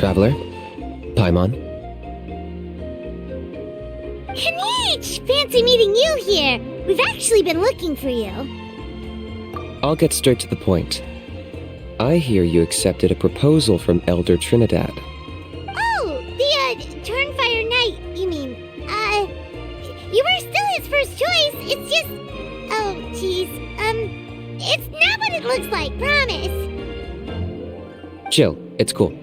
traveler. Paimon. Kinich! Fancy meeting you here. We've actually been looking for you. I'll get straight to the point. I hear you accepted a proposal from Elder Trinidad. Oh, the, Turnfire Knight, you mean. You were still his first choice. It's just... Oh, jeez. It's not what it looks like, promise. Chill, it's cool.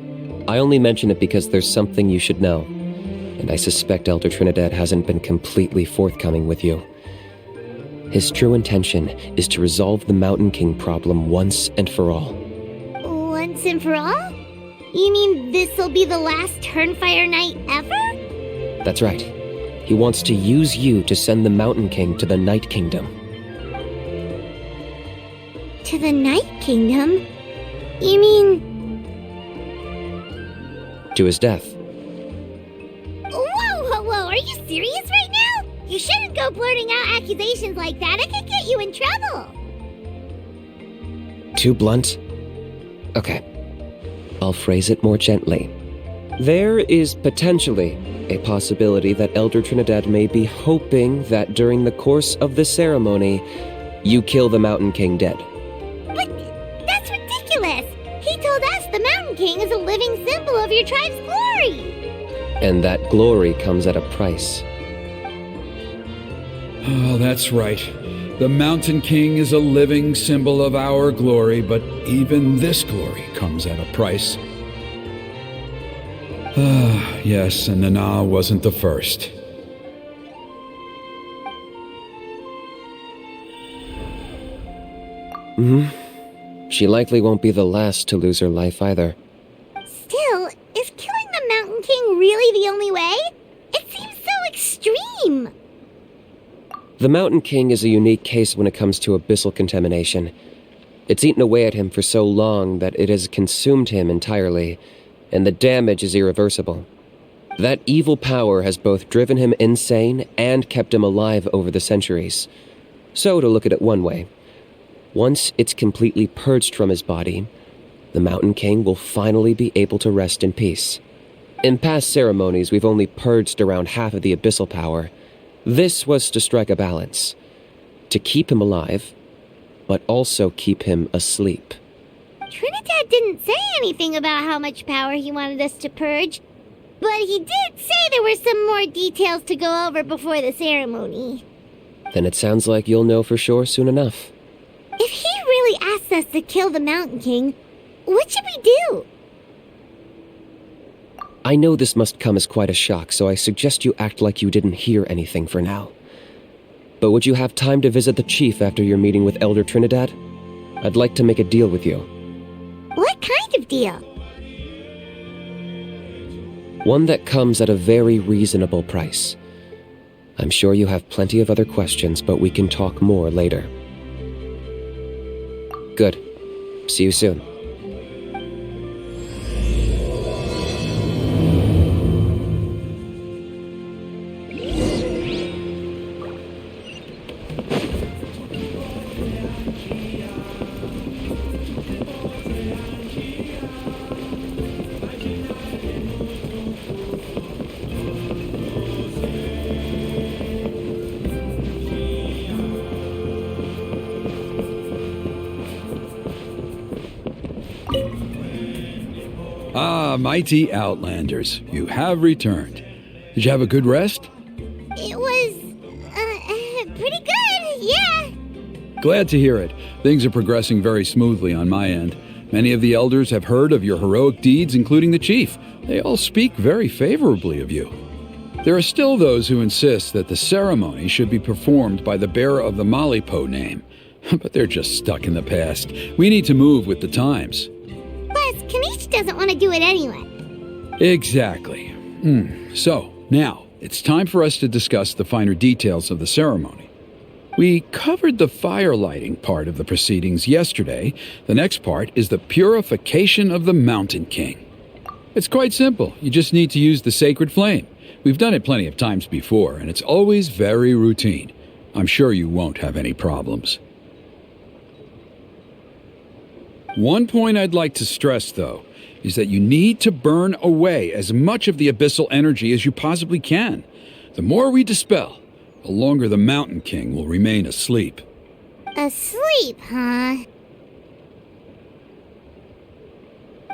I only mention it because there's something you should know. And I suspect Elder Trinidad hasn't been completely forthcoming with you. His true intention is to resolve the Mountain King problem once and for all. Once and for all? You mean this'll be the last Turnfire Knight ever? That's right. He wants to use you to send the Mountain King to the Night Kingdom. To the Night Kingdom? You mean... To his death. Whoa, are you serious right now? You shouldn't go blurting out accusations like that. It could get you in trouble. Too blunt? Okay. I'll phrase it more gently. There is potentially a possibility that Elder Trinidad may be hoping that during the course of the ceremony, you kill the Mountain King dead. But that's ridiculous. He told us the Mountain King is a living symbol of your tribe's glory. And that glory comes at a price. Oh, that's right. The Mountain King is a living symbol of our glory, but even this glory comes at a price. Ah, yes, and Nana wasn't the first. She likely won't be the last to lose her life either. Still, is killing the Mountain King really the only way? It seems so extreme. The Mountain King is a unique case when it comes to abyssal contamination. It's eaten away at him for so long that it has consumed him entirely, and the damage is irreversible. That evil power has both driven him insane and kept him alive over the centuries. So, to look at it one way, once it's completely purged from his body, the Mountain King will finally be able to rest in peace. In past ceremonies, we've only purged around half of the abyssal power. This was to strike a balance, to keep him alive, but also keep him asleep. Trinidad didn't say anything about how much power he wanted us to purge, but he did say there were some more details to go over before the ceremony. Then it sounds like you'll know for sure soon enough. If he really asks us to kill the Mountain King, what should we do? I know this must come as quite a shock, so I suggest you act like you didn't hear anything for now. But would you have time to visit the chief after your meeting with Elder Trinidad? I'd like to make a deal with you. What kind of deal? One that comes at a very reasonable price. I'm sure you have plenty of other questions, but we can talk more later. Good. See you soon. Ah, mighty Outlanders, you have returned. Did you have a good rest? It was, pretty good, yeah. Glad to hear it. Things are progressing very smoothly on my end. Many of the elders have heard of your heroic deeds, including the chief. They all speak very favorably of you. There are still those who insist that the ceremony should be performed by the bearer of the Malipo name. But they're just stuck in the past. We need to move with the times. Plus, Kinich doesn't want to do it anyway. Exactly. So, now, it's time for us to discuss the finer details of the ceremony. We covered the fire lighting part of the proceedings yesterday. The next part is the purification of the Mountain King. It's quite simple. You just need to use the sacred flame. We've done it plenty of times before, and it's always very routine. I'm sure you won't have any problems. One point I'd like to stress, though. is that you need to burn away as much of the abyssal energy as you possibly can. The more we dispel, the longer the Mountain King will remain asleep. Asleep, huh?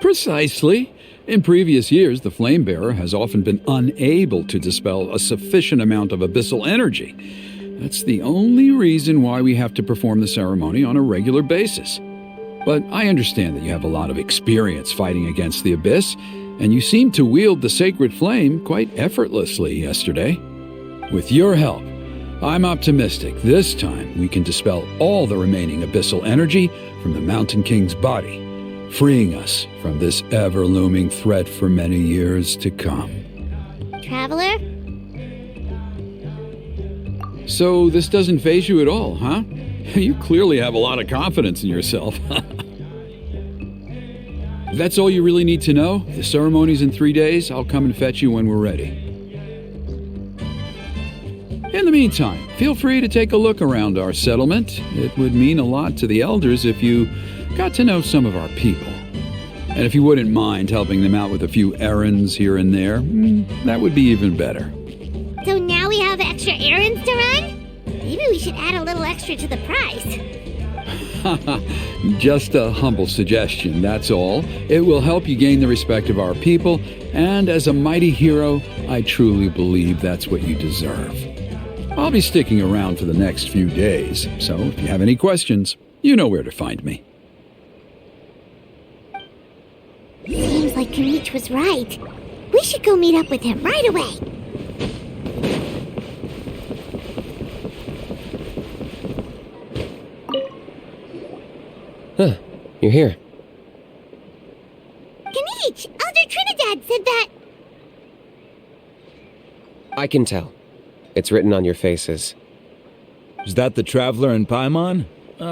Precisely. In previous years, the Flame Bearer has often been unable to dispel a sufficient amount of abyssal energy. That's the only reason why we have to perform the ceremony on a regular basis. But I understand that you have a lot of experience fighting against the Abyss, and you seemed to wield the sacred flame quite effortlessly yesterday. With your help, I'm optimistic this time we can dispel all the remaining abyssal energy from the Mountain King's body, freeing us from this ever-looming threat for many years to come. Traveler? So this doesn't faze you at all, huh? You clearly have a lot of confidence in yourself. If that's all you really need to know, the ceremony's in 3 days. I'll come and fetch you when we're ready. In the meantime, feel free to take a look around our settlement. It would mean a lot to the elders if you got to know some of our people. And if you wouldn't mind helping them out with a few errands here and there, that would be even better. So now we have extra errands to run? Maybe we should add a little extra to the price. Just a humble suggestion, that's all. It will help you gain the respect of our people, and as a mighty hero, I truly believe that's what you deserve. I'll be sticking around for the next few days, so if you have any questions, you know where to find me. Seems like Kinich was right. We should go meet up with him right away. Huh, you're here. Kinich! Elder Trinidad said that... I can tell. It's written on your faces. Is that the Traveler in Paimon?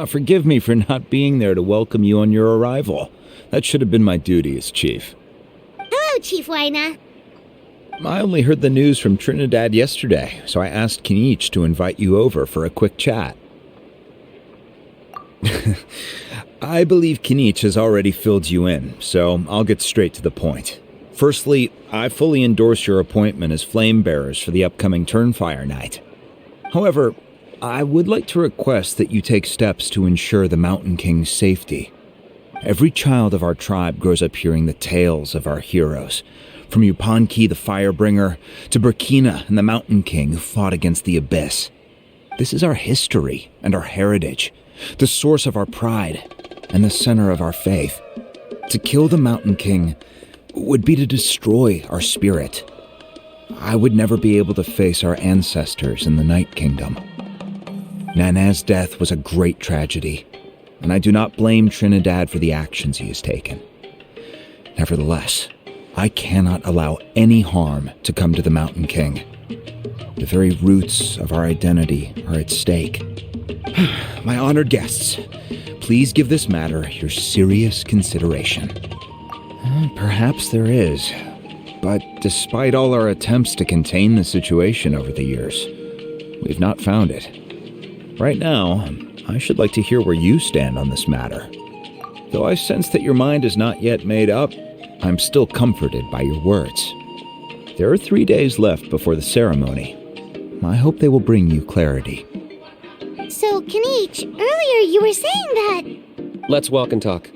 Forgive me for not being there to welcome you on your arrival. That should have been my duty as chief. Hello, Chief Waina. I only heard the news from Trinidad yesterday, so I asked Kinich to invite you over for a quick chat. I believe Kinich has already filled you in, so I'll get straight to the point. Firstly, I fully endorse your appointment as flame bearers for the upcoming Turnfire Night. However, I would like to request that you take steps to ensure the Mountain King's safety. Every child of our tribe grows up hearing the tales of our heroes, from Yupanqui the Firebringer to Burkina and the Mountain King who fought against the Abyss. This is our history and our heritage, the source of our pride and the center of our faith. To kill the Mountain King would be to destroy our spirit. I would never be able to face our ancestors in the Night Kingdom. Nana's death was a great tragedy, and I do not blame Trinidad for the actions he has taken. Nevertheless, I cannot allow any harm to come to the Mountain King. The very roots of our identity are at stake. My honored guests, please give this matter your serious consideration. Perhaps there is, but despite all our attempts to contain the situation over the years, we've not found it. Right now, I should like to hear where you stand on this matter. Though I sense that your mind is not yet made up, I'm still comforted by your words. There are 3 days left before the ceremony. I hope they will bring you clarity. So, Kinich, earlier you were saying that... Let's walk and talk.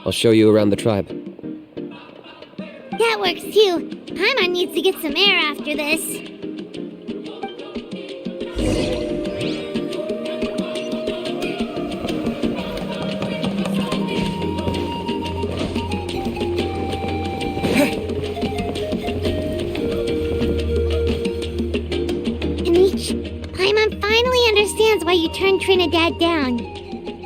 I'll show you around the tribe. That works too. Paimon needs to get some air after this. Paimon finally understands why you turned Trinidad down.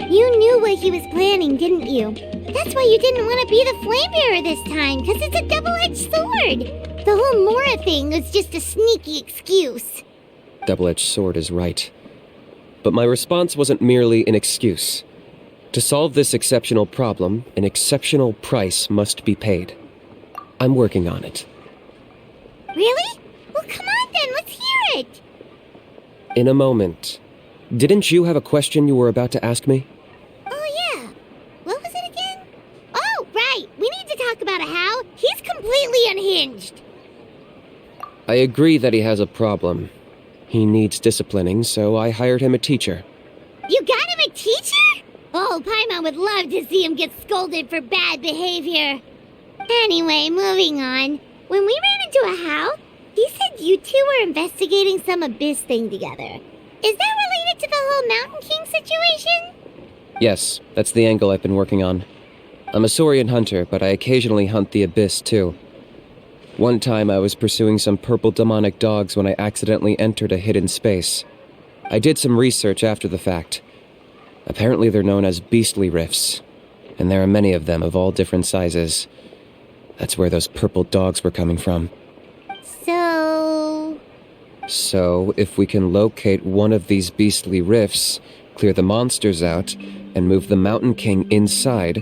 You knew what he was planning, didn't you? That's why you didn't want to be the flame bearer this time, because it's a double-edged sword. The whole Mora thing was just a sneaky excuse. Double-edged sword is right. But my response wasn't merely an excuse. To solve this exceptional problem, an exceptional price must be paid. I'm working on it. Really? Well, come on then, let's hear it. In a moment. Didn't you have a question you were about to ask me? Oh, yeah. What was it again? Oh, right. We need to talk about a house. completely unhinged. I agree that he has a problem. He needs disciplining, so I hired him a teacher. You got him a teacher? Oh, Paimon would love to see him get scolded for bad behavior. Anyway, moving on. When we ran into a house, he said you two were investigating some abyss thing together. Is that related to the whole Mountain King situation? Yes, that's the angle I've been working on. I'm a Saurian hunter, but I occasionally hunt the abyss too. One time I was pursuing some purple demonic dogs when I accidentally entered a hidden space. I did some research after the fact. Apparently they're known as beastly rifts, and there are many of them of all different sizes. That's where those purple dogs were coming from. So, if we can locate one of these beastly rifts, clear the monsters out, and move the Mountain King inside,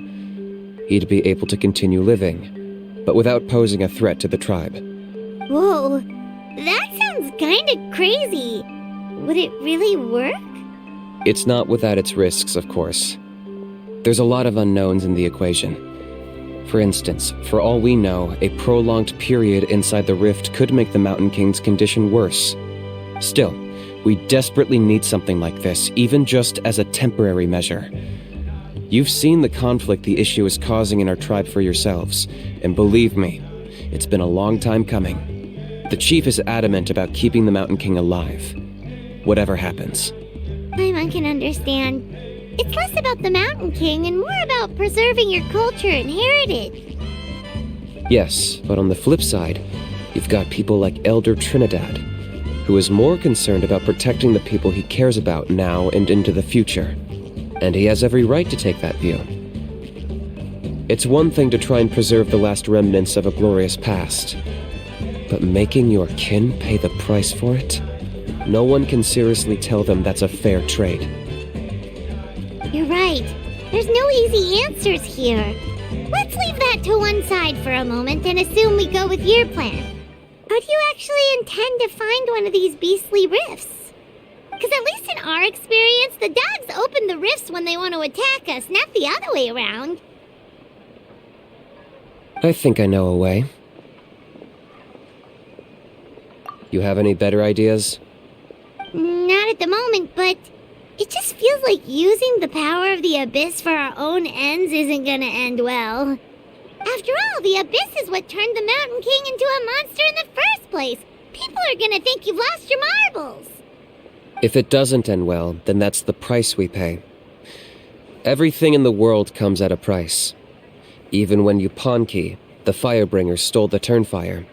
he'd be able to continue living, but without posing a threat to the tribe. Whoa, that sounds kinda crazy. Would it really work? It's not without its risks, of course. There's a lot of unknowns in the equation. For instance, for all we know, a prolonged period inside the rift could make the Mountain King's condition worse. Still, we desperately need something like this, even just as a temporary measure. You've seen the conflict the issue is causing in our tribe for yourselves, and believe me, it's been a long time coming. The chief is adamant about keeping the Mountain King alive, whatever happens. Paimon can understand. It's less about the Mountain King and more about preserving your culture and heritage. Yes, but on the flip side, you've got people like Elder Trinidad, who is more concerned about protecting the people he cares about now and into the future. And he has every right to take that view. It's one thing to try and preserve the last remnants of a glorious past, but making your kin pay the price for it? No one can seriously tell them that's a fair trade. You're right. There's no easy answers here. Let's leave that to one side for a moment and assume we go with your plan. How do you actually intend to find one of these beastly rifts? Because at least in our experience, the dogs open the rifts when they want to attack us, not the other way around. I think I know a way. You have any better ideas? Not at the moment, but it just feels like using the power of the Abyss for our own ends isn't gonna end well. After all, the Abyss is what turned the Mountain King into a monster in the first place. People are gonna think you've lost your marbles. If it doesn't end well, then that's the price we pay. Everything in the world comes at a price. Even when Yupanqui, the Firebringer, stole the Turnfire,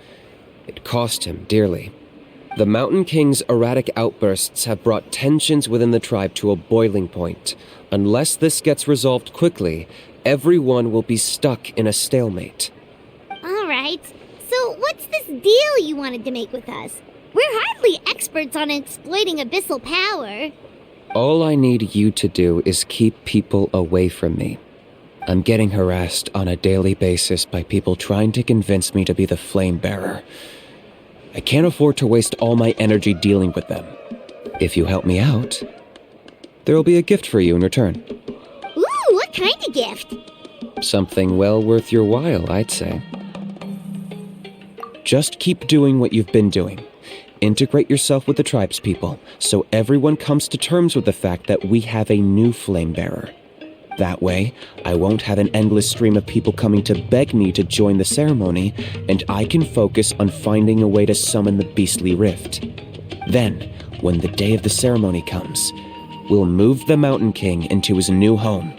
it cost him dearly. The Mountain King's erratic outbursts have brought tensions within the tribe to a boiling point. Unless this gets resolved quickly, everyone will be stuck in a stalemate. All right, so what's this deal you wanted to make with us? We're hardly experts on exploiting abyssal power. All I need you to do is keep people away from me. I'm getting harassed on a daily basis by people trying to convince me to be the flame bearer. I can't afford to waste all my energy dealing with them. If you help me out, there will be a gift for you in return. Ooh, what kind of gift? Something well worth your while, I'd say. Just keep doing what you've been doing. Integrate yourself with the tribespeople, so everyone comes to terms with the fact that we have a new flame bearer. That way, I won't have an endless stream of people coming to beg me to join the ceremony, and I can focus on finding a way to summon the beastly rift. Then, when the day of the ceremony comes, we'll move the Mountain King into his new home.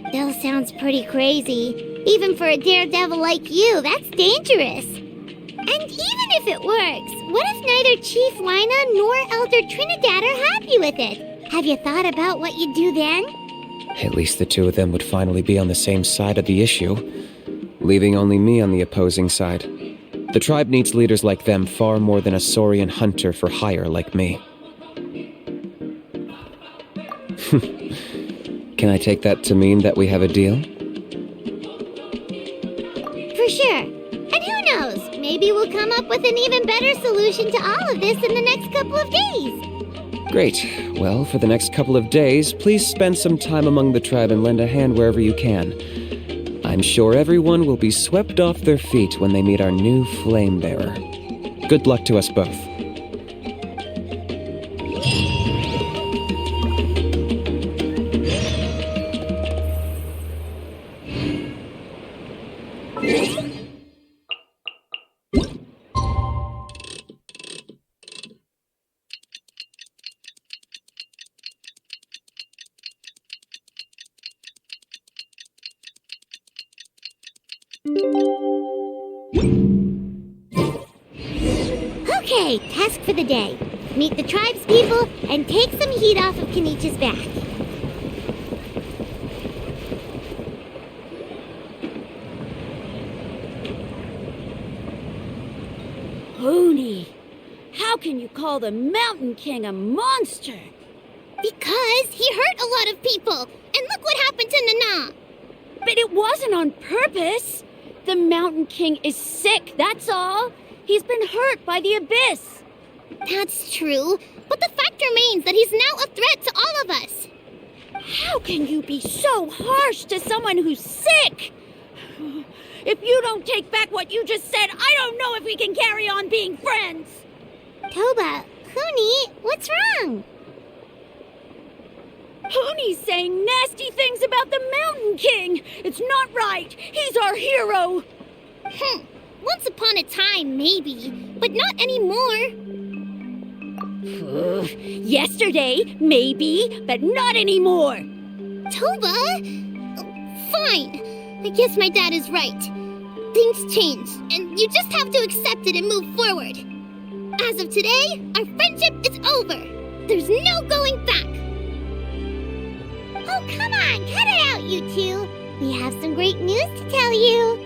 Still sounds pretty crazy. Even for a daredevil like you, that's dangerous. And even if it works, what if neither Chief Lina nor Elder Trinidad are happy with it? Have you thought about what you'd do then? At least the two of them would finally be on the same side of the issue, leaving only me on the opposing side. The tribe needs leaders like them far more than a Saurian hunter for hire like me. Can I take that to mean that we have a deal? For sure. And who knows, maybe we'll come up with an even better solution to all of this in the next couple of days. Great. Well, for the next couple of days, please spend some time among the tribe and lend a hand wherever you can. I'm sure everyone will be swept off their feet when they meet our new flame bearer. Good luck to us both. Okay, task for the day. Meet the tribespeople and take some heat off of Kinich's back. Hoonie, how can you call the Mountain King a monster? Because he hurt a lot of people, and look what happened to Nana. But it wasn't on purpose. The Mountain King is sick, that's all. He's been hurt by the abyss. That's true, but the fact remains that he's now a threat to all of us. How can you be so harsh to someone who's sick? If you don't take back what you just said, I don't know if we can carry on being friends. Toba, Huni, what's wrong? Hoonie's saying nasty things about the Mountain King. It's not right. He's our hero. Once upon a time, maybe, but not anymore. Yesterday, maybe, but not anymore. Toba? Fine. I guess my dad is right. Things change, and you just have to accept it and move forward. As of today, our friendship is over. There's no going back. Oh, come on, cut it out, you two. We have some great news to tell you.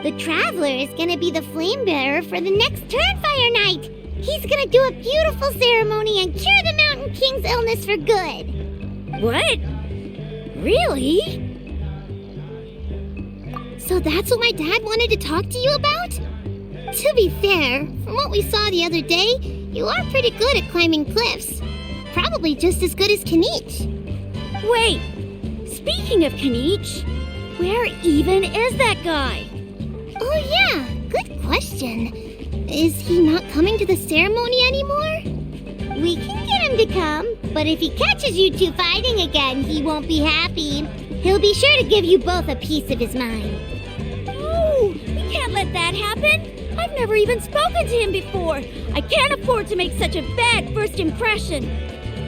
The Traveler is gonna be the flame bearer for the next Turnfire night. He's gonna do a beautiful ceremony and cure the Mountain King's illness for good. What? Really? So that's what my dad wanted to talk to you about? To be fair, from what we saw the other day, you are pretty good at climbing cliffs. Probably just as good as Kinich. Wait, speaking of Kinich, where even is that guy? Oh yeah, good question. Is he not coming to the ceremony anymore? We can get him to come, but if he catches you two fighting again, he won't be happy. He'll be sure to give you both a piece of his mind. No, we can't let that happen. I've never even spoken to him before. I can't afford to make such a bad first impression.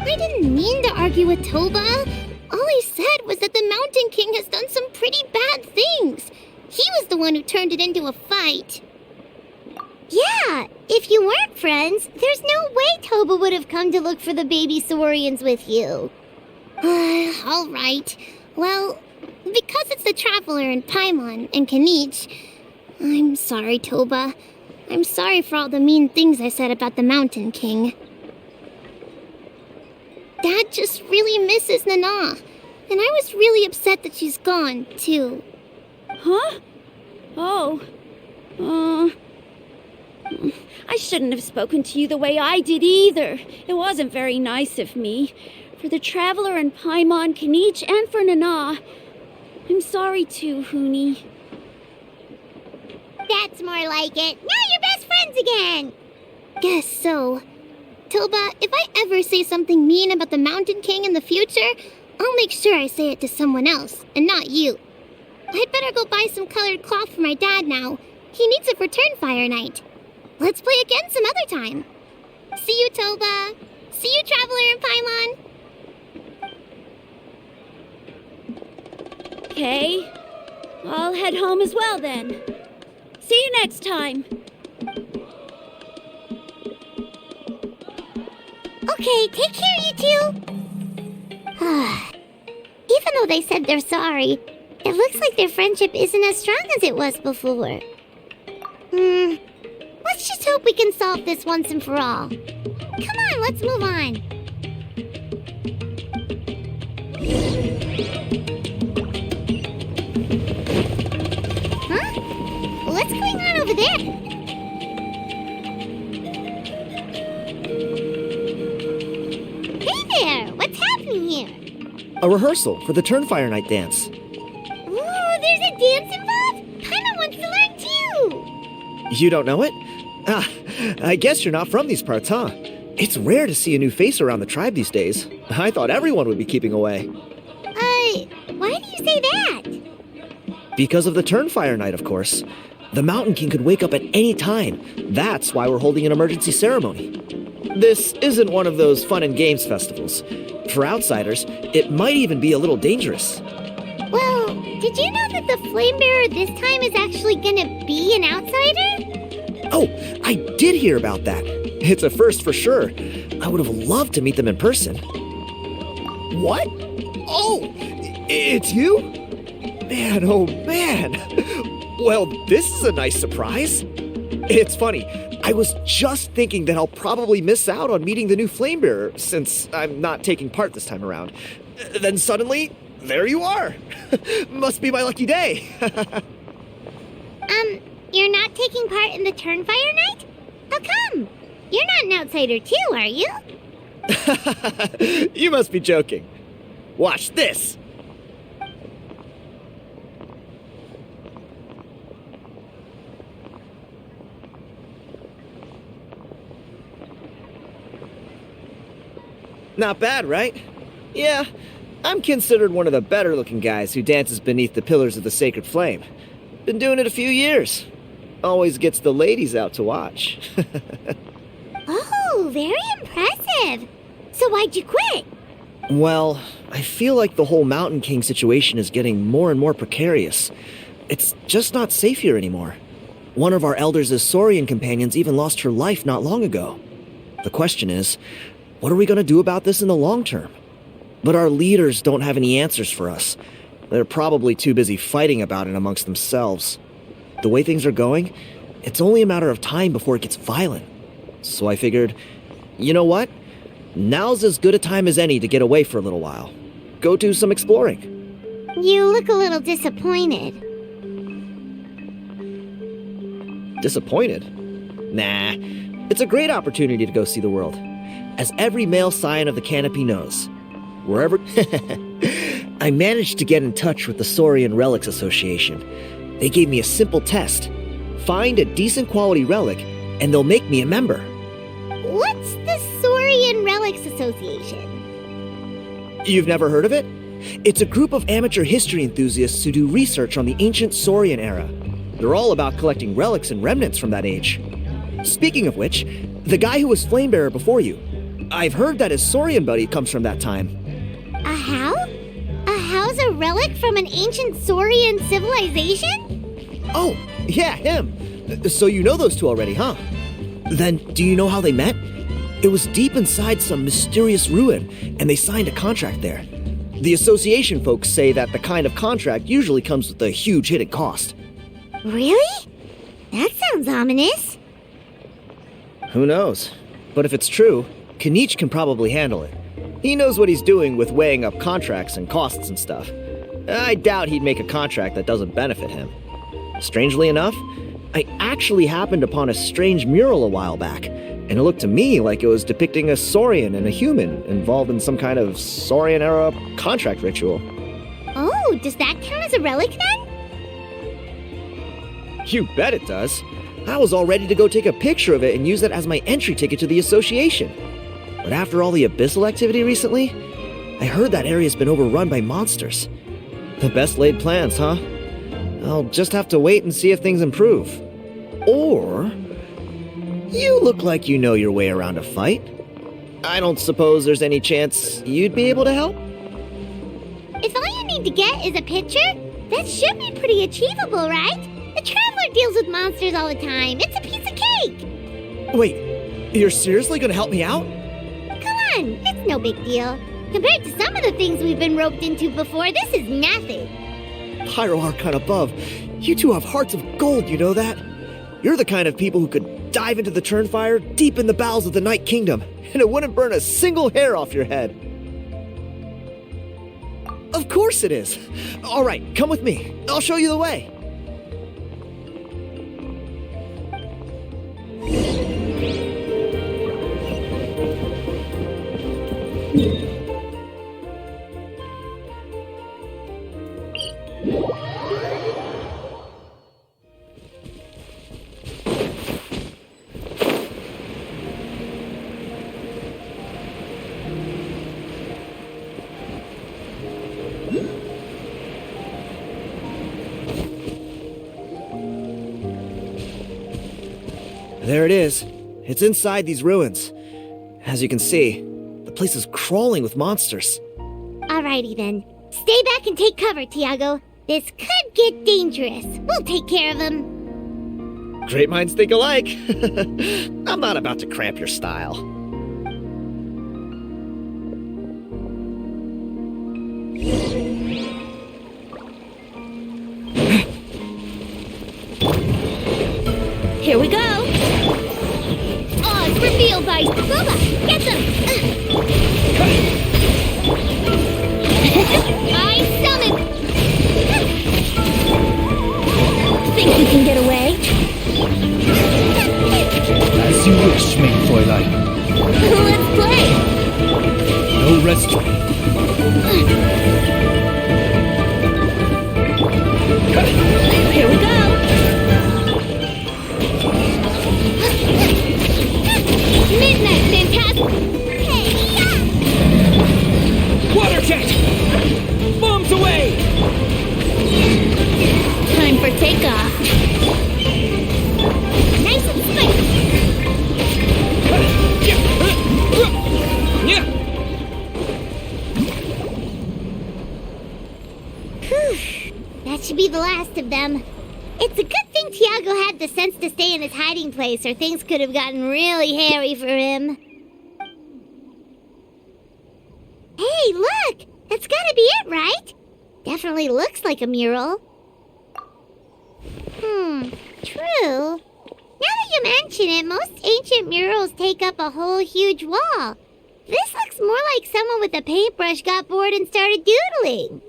I didn't mean to argue with Toba. All I said was that the Mountain King has done some pretty bad things. He was the one who turned it into a fight. Yeah, if you weren't friends, there's no way Toba would have come to look for the baby Saurians with you. All right. Well, because it's the Traveler and Paimon and Kinich, I'm sorry, Toba. I'm sorry for all the mean things I said about the Mountain King. Dad just really misses Nana, and I was really upset that she's gone, too. Huh? Oh. I shouldn't have spoken to you the way I did either. It wasn't very nice of me. For the Traveler and Paimon, Kinich, and for Nana. I'm sorry too, Huni. That's more like it. Now you're best friends again. Guess so. Toba, if I ever say something mean about the Mountain King in the future, I'll make sure I say it to someone else, and not you. I'd better go buy some colored cloth for my dad now. He needs it for Turnfire night. Let's play again some other time. See you, Toba. See you, Traveler and Paimon. Okay. I'll head home as well then. See you next time. Okay, take care, you two. Even though they said they're sorry, it looks like their friendship isn't as strong as it was before. Let's just hope we can solve this once and for all. Come on, let's move on. Huh? What's going on over there? Hey there! What's happening here? A rehearsal for the Turnfire Night dance. Ooh, You don't know it? Ah, I guess you're not from these parts, huh? It's rare to see a new face around the tribe these days. I thought everyone would be keeping away. Why do you say that? Because of the Turnfire Night, of course. The Mountain King could wake up at any time. That's why we're holding an emergency ceremony. This isn't one of those fun and games festivals. For outsiders, it might even be a little dangerous. Well, did you know that the Flame Bearer this time is actually gonna be an outsider? Oh, I did hear about that. It's a first for sure. I would have loved to meet them in person. What? Oh, it's you? Man, oh man. Well, this is a nice surprise. It's funny, I was just thinking that I'll probably miss out on meeting the new Flame Bearer since I'm not taking part this time around. Then suddenly, there you are. Must be my lucky day. You're not taking part in the Turnfire Night? How come? You're not an outsider too, are you? You must be joking. Watch this. Not bad, right? Yeah, I'm considered one of the better looking guys who dances beneath the pillars of the sacred flame. Been doing it a few years. Always gets the ladies out to watch. Oh, very impressive. So why'd you quit? Well, I feel like the whole Mountain King situation is getting more and more precarious. It's just not safe here anymore. One of our elders' Saurian companions even lost her life not long ago. The question is, what are we going to do about this in the long term? But our leaders don't have any answers for us. They're probably too busy fighting about it amongst themselves. The way things are going, it's only a matter of time before it gets violent. So I figured, you know what? Now's as good a time as any to get away for a little while. Go do some exploring. You look a little disappointed. Disappointed? Nah, it's a great opportunity to go see the world. As every male scion of the canopy knows. Wherever... I managed to get in touch with the Saurian Relics Association. They gave me a simple test. Find a decent quality relic, and they'll make me a member. What's the Saurian Relics Association? You've never heard of it? It's a group of amateur history enthusiasts who do research on the ancient Saurian era. They're all about collecting relics and remnants from that age. Speaking of which, the guy who was Flamebearer before you, I've heard that his Saurian buddy comes from that time. A how? A how's a relic from an ancient Saurian civilization? Oh, yeah, him. So you know those two already, huh? Then, do you know how they met? It was deep inside some mysterious ruin, and they signed a contract there. The association folks say that the kind of contract usually comes with a huge hidden cost. Really? That sounds ominous. Who knows? But if it's true, Kinich can probably handle it. He knows what he's doing with weighing up contracts and costs and stuff. I doubt he'd make a contract that doesn't benefit him. Strangely enough, I actually happened upon a strange mural a while back, and it looked to me like it was depicting a Saurian and a human involved in some kind of Saurian-era contract ritual. Oh, does that count as a relic then? You bet it does. I was all ready to go take a picture of it and use that as my entry ticket to the association. But after all the abyssal activity recently, I heard that area's been overrun by monsters. The best laid plans, huh? I'll just have to wait and see if things improve. Or... you look like you know your way around a fight. I don't suppose there's any chance you'd be able to help? If all you need to get is a picture, that should be pretty achievable, right? The Traveler deals with monsters all the time. It's a piece of cake. Wait, you're seriously gonna help me out? Come on, it's no big deal. Compared to some of the things we've been roped into before, this is nothing. Pyro Archon above, you two have hearts of gold, you know that? You're the kind of people who could dive into the Turnfire deep in the bowels of the Night Kingdom, and it wouldn't burn a single hair off your head. Of course it is. All right, come with me. I'll show you the way. There it is. It's inside these ruins. As you can see, the place is crawling with monsters. Alrighty then. Stay back and take cover, Tiago. This could get dangerous. We'll take care of him. Great minds think alike. I'm not about to cramp your style. Here we go. Oh, it's revealed by Boba. Get them. I summon. Think you can get away? As you wish, main Fräulein. Let's play. No rest. Here we go. Midnight Phantasm. Water jet! Bombs away! Time for takeoff. Nice and spicy. That should be the last of them. It's a good thing Tiago had the sense to stay in his hiding place, or things could have gotten really hairy for him. Hey, look! That's gotta be it, right? Definitely looks like a mural. True. Now that you mention it, most ancient murals take up a whole huge wall. This looks more like someone with a paintbrush got bored and started doodling.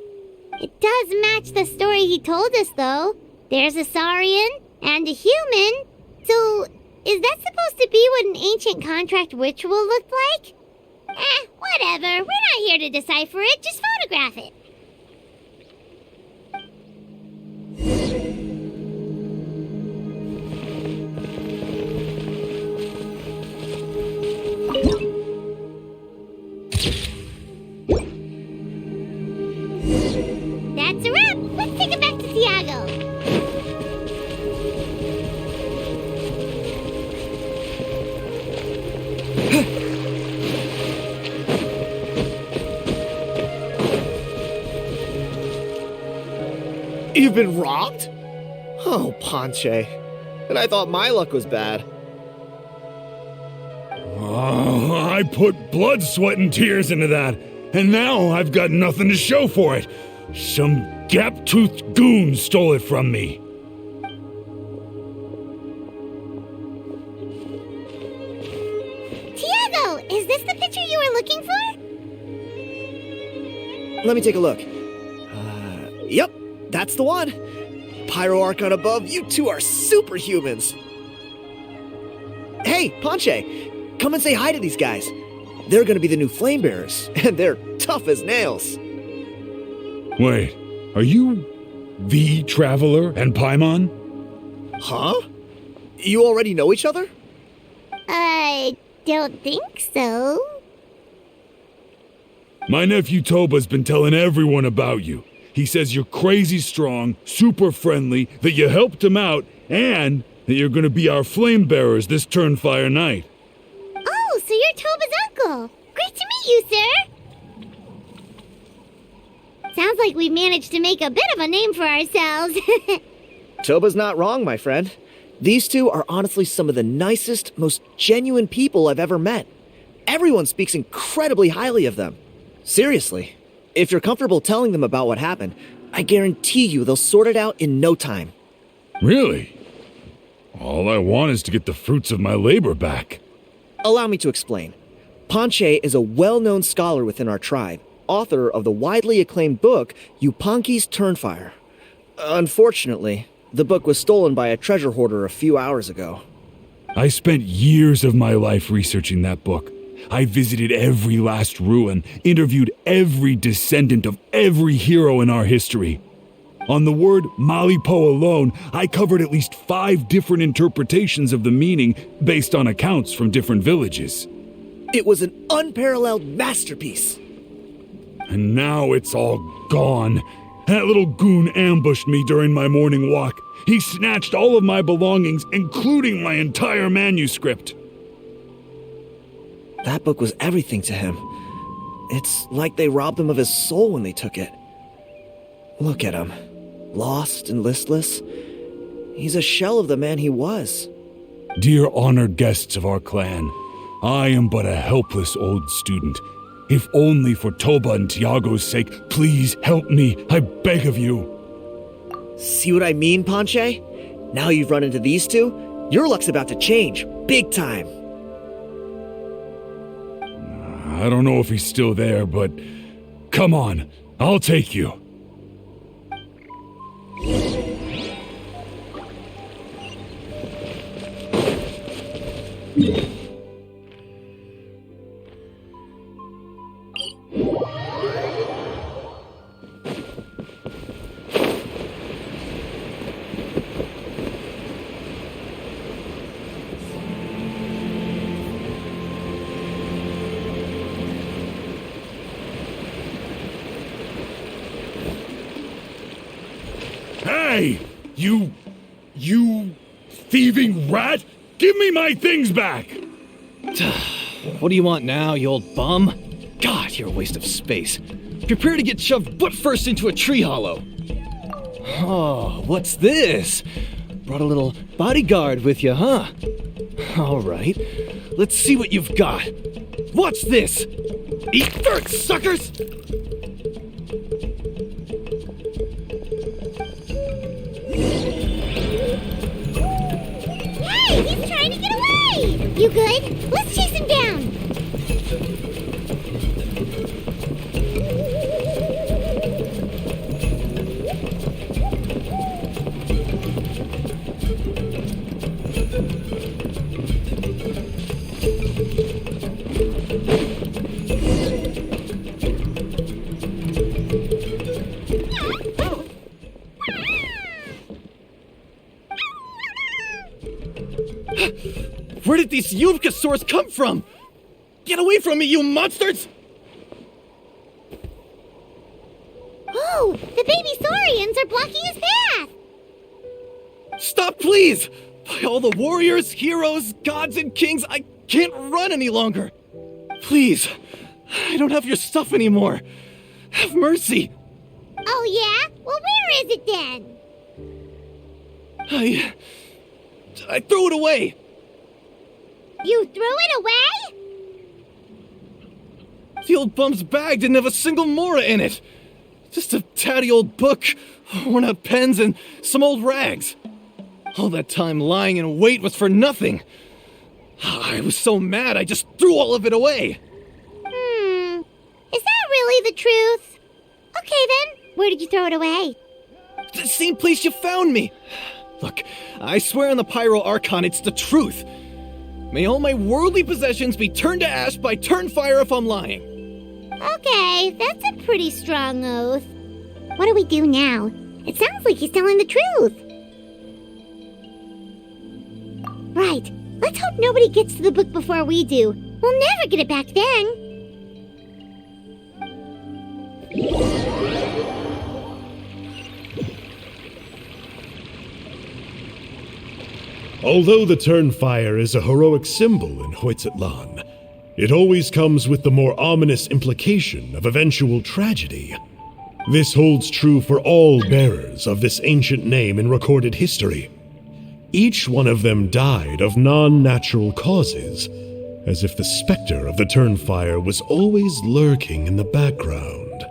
It does match the story he told us, though. There's a Saurian and a human. So, is that supposed to be what an ancient contract ritual looked like? Whatever. We're not here to decipher it. Just photograph it. That's a wrap. Let's take it back to Tiago. You've been robbed? Oh, Ponche. And I thought my luck was bad. Oh, I put blood, sweat, and tears into that, and now I've got nothing to show for it. Some gap-toothed goon stole it from me. Tiago, is this the picture you were looking for? Let me take a look. Yep, that's the one. Pyro Archon above, you two are superhumans. Hey, Ponche, come and say hi to these guys. They're gonna be the new flame bearers, and they're tough as nails. Wait, are you the Traveler and Paimon? Huh? You already know each other? I don't think so. My nephew Toba's been telling everyone about you. He says you're crazy strong, super friendly, that you helped him out, and that you're gonna be our flame bearers this Turnfire night. Oh, so you're Toba's uncle. Great to meet you, sir. Sounds like we managed to make a bit of a name for ourselves. Toba's not wrong, my friend. These two are honestly some of the nicest, most genuine people I've ever met. Everyone speaks incredibly highly of them. Seriously. If you're comfortable telling them about what happened, I guarantee you they'll sort it out in no time. Really? All I want is to get the fruits of my labor back. Allow me to explain. Ponche is a well-known scholar within our tribe, author of the widely acclaimed book, Yupanqui's Turnfire. Unfortunately, the book was stolen by a treasure hoarder a few hours ago. I spent years of my life researching that book. I visited every last ruin, interviewed every descendant of every hero in our history. On the word Malipo alone, I covered at least 5 different interpretations of the meaning based on accounts from different villages. It was an unparalleled masterpiece. And now it's all gone. That little goon ambushed me during my morning walk. He snatched all of my belongings, including my entire manuscript. That book was everything to him. It's like they robbed him of his soul when they took it. Look at him. Lost and listless. He's a shell of the man he was. Dear honored guests of our clan, I am but a helpless old student. If only for Toba and Tiago's sake, please help me, I beg of you. See what I mean, Ponche? Now you've run into these two, your luck's about to change, big time. I don't know if he's still there, but come on, I'll take you. Hey! You thieving rat! Give me my things back! What do you want now, you old bum? God, you're a waste of space. Prepare to get shoved butt first into a tree hollow. Oh, what's this? Brought a little bodyguard with you, huh? All right, let's see what you've got. What's this? Eat dirt, suckers! Hey, he's trying to get away! You good? Let's chase him down! Where did these Yubkasaurs come from? Get away from me, you monsters! Oh, the baby saurians are blocking his path! Stop, please! By all the warriors, heroes, gods, and kings, I can't run any longer! Please, I don't have your stuff anymore. Have mercy! Oh yeah? Well, where is it then? I threw it away! You threw it away? The old bum's bag didn't have a single mora in it! Just a tatty old book, worn out pens, and some old rags. All that time lying in wait was for nothing. I was so mad I just threw all of it away. Is that really the truth? Okay then, where did you throw it away? The same place you found me. Look, I swear on the Pyro Archon it's the truth. May all my worldly possessions be turned to ash by Turnfire if I'm lying. Okay, that's a pretty strong oath. What do we do now? It sounds like he's telling the truth. Right, let's hope nobody gets to the book before we do. We'll never get it back then. Although the Turnfire is a heroic symbol in Hoytzatlan, it always comes with the more ominous implication of eventual tragedy. This holds true for all bearers of this ancient name in recorded history. Each one of them died of non-natural causes, as if the specter of the Turnfire was always lurking in the background.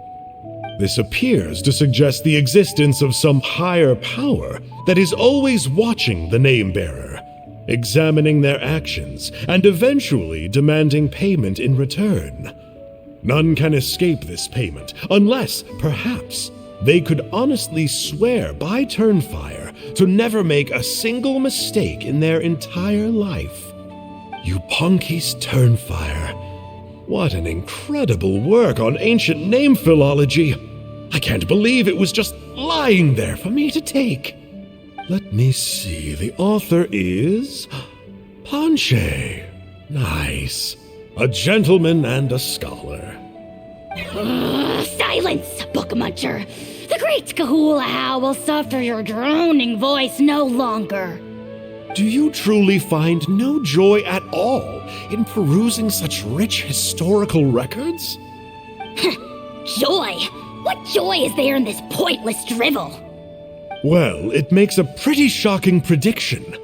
This appears to suggest the existence of some higher power that is always watching the name-bearer, examining their actions, and eventually demanding payment in return. None can escape this payment, unless, perhaps, they could honestly swear by Turnfire to never make a single mistake in their entire life. Yupanqui's Turnfire. What an incredible work on ancient name philology! I can't believe it was just lying there for me to take. Let me see, the author is Ponche. Nice. A gentleman and a scholar. Silence, book muncher. The great Kahulahau will suffer your droning voice no longer. Do you truly find no joy at all in perusing such rich historical records? Joy? What joy is there in this pointless drivel? Well, it makes a pretty shocking prediction.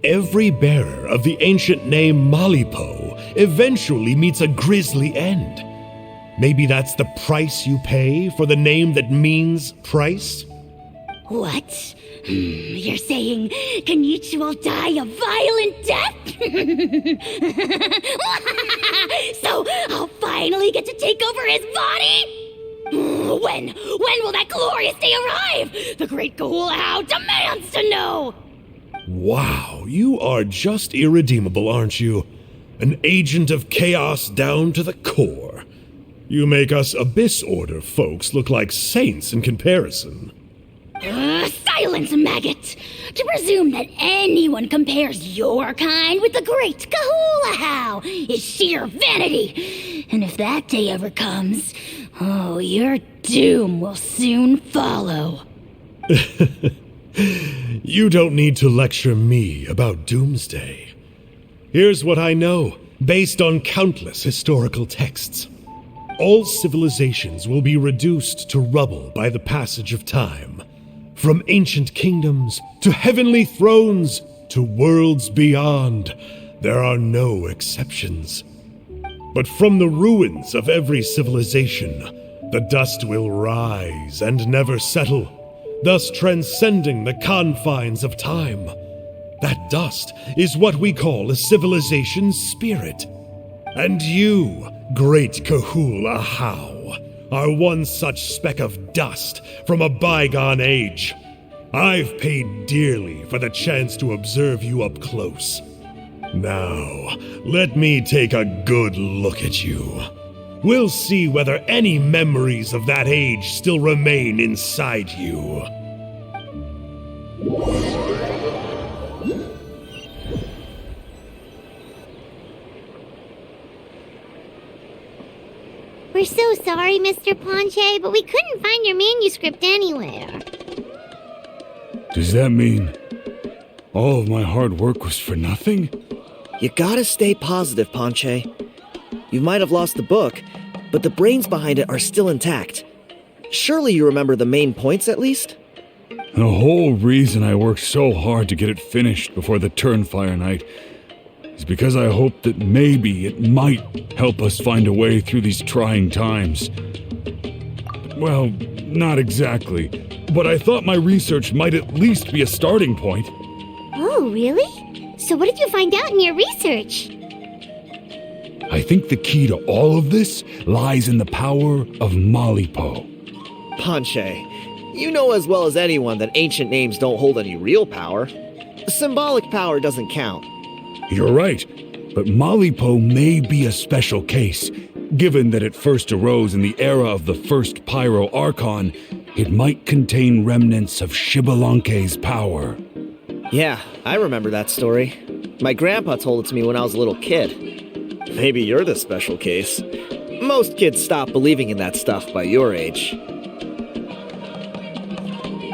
Every bearer of the ancient name Malipo eventually meets a grisly end. Maybe that's the price you pay for the name that means price? What? You're saying Kinich will die a violent death? So I'll finally get to take over his body? When will that glorious day arrive? The great Kahulahau demands to know! Wow, you are just irredeemable, aren't you? An agent of chaos down to the core. You make us Abyss Order folks look like saints in comparison. Silence, maggot! To presume that anyone compares your kind with the great Kahulahau is sheer vanity. And if that day ever comes, oh, your doom will soon follow. You don't need to lecture me about Doomsday. Here's what I know, based on countless historical texts. All civilizations will be reduced to rubble by the passage of time. From ancient kingdoms to heavenly thrones to worlds beyond, there are no exceptions. But from the ruins of every civilization, the dust will rise and never settle, thus transcending the confines of time. That dust is what we call a civilization's spirit. And you, great Kahulahau, are one such speck of dust from a bygone age. I've paid dearly for the chance to observe you up close. Now, let me take a good look at you. We'll see whether any memories of that age still remain inside you. We're so sorry, Mr. Ponche, but we couldn't find your manuscript anywhere. Does that mean all of my hard work was for nothing? You gotta stay positive, Ponche. You might have lost the book, but the brains behind it are still intact. Surely you remember the main points at least? The whole reason I worked so hard to get it finished before the Turnfire night is because I hoped that maybe it might help us find a way through these trying times. Well, not exactly, but I thought my research might at least be a starting point. Oh, really? So what did you find out in your research? I think the key to all of this lies in the power of Malipo. Ponche, you know as well as anyone that ancient names don't hold any real power. Symbolic power doesn't count. You're right, but Malipo may be a special case. Given that it first arose in the era of the first Pyro Archon, it might contain remnants of Xbalanque's power. Yeah, I remember that story. My grandpa told it to me when I was a little kid. Maybe you're the special case. Most kids stop believing in that stuff by your age.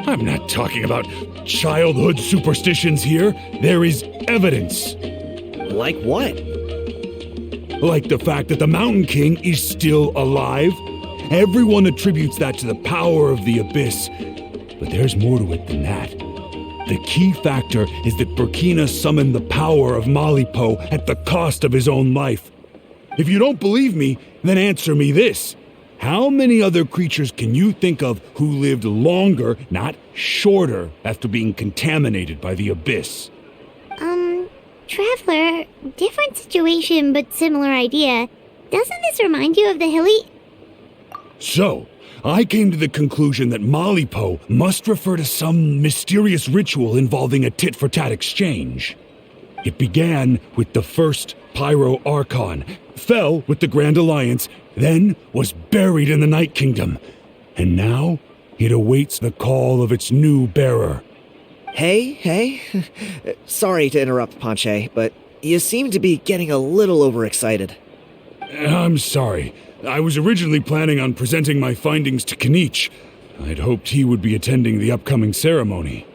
I'm not talking about childhood superstitions here. There is evidence. Like what? Like the fact that the Mountain King is still alive. Everyone attributes that to the power of the Abyss. But there's more to it than that. The key factor is that Burkina summoned the power of Malipo at the cost of his own life. If you don't believe me, then answer me this. How many other creatures can you think of who lived longer, not shorter, after being contaminated by the Abyss? Traveler, different situation but similar idea. Doesn't this remind you of the hilly... So, I came to the conclusion that Malipo must refer to some mysterious ritual involving a tit-for-tat exchange. It began with the first Pyro Archon, fell with the Grand Alliance, then was buried in the Night Kingdom, and now it awaits the call of its new bearer. Hey. Sorry to interrupt, Ponche, but you seem to be getting a little overexcited. I'm sorry. I was originally planning on presenting my findings to Kinich, I'd hoped he would be attending the upcoming ceremony.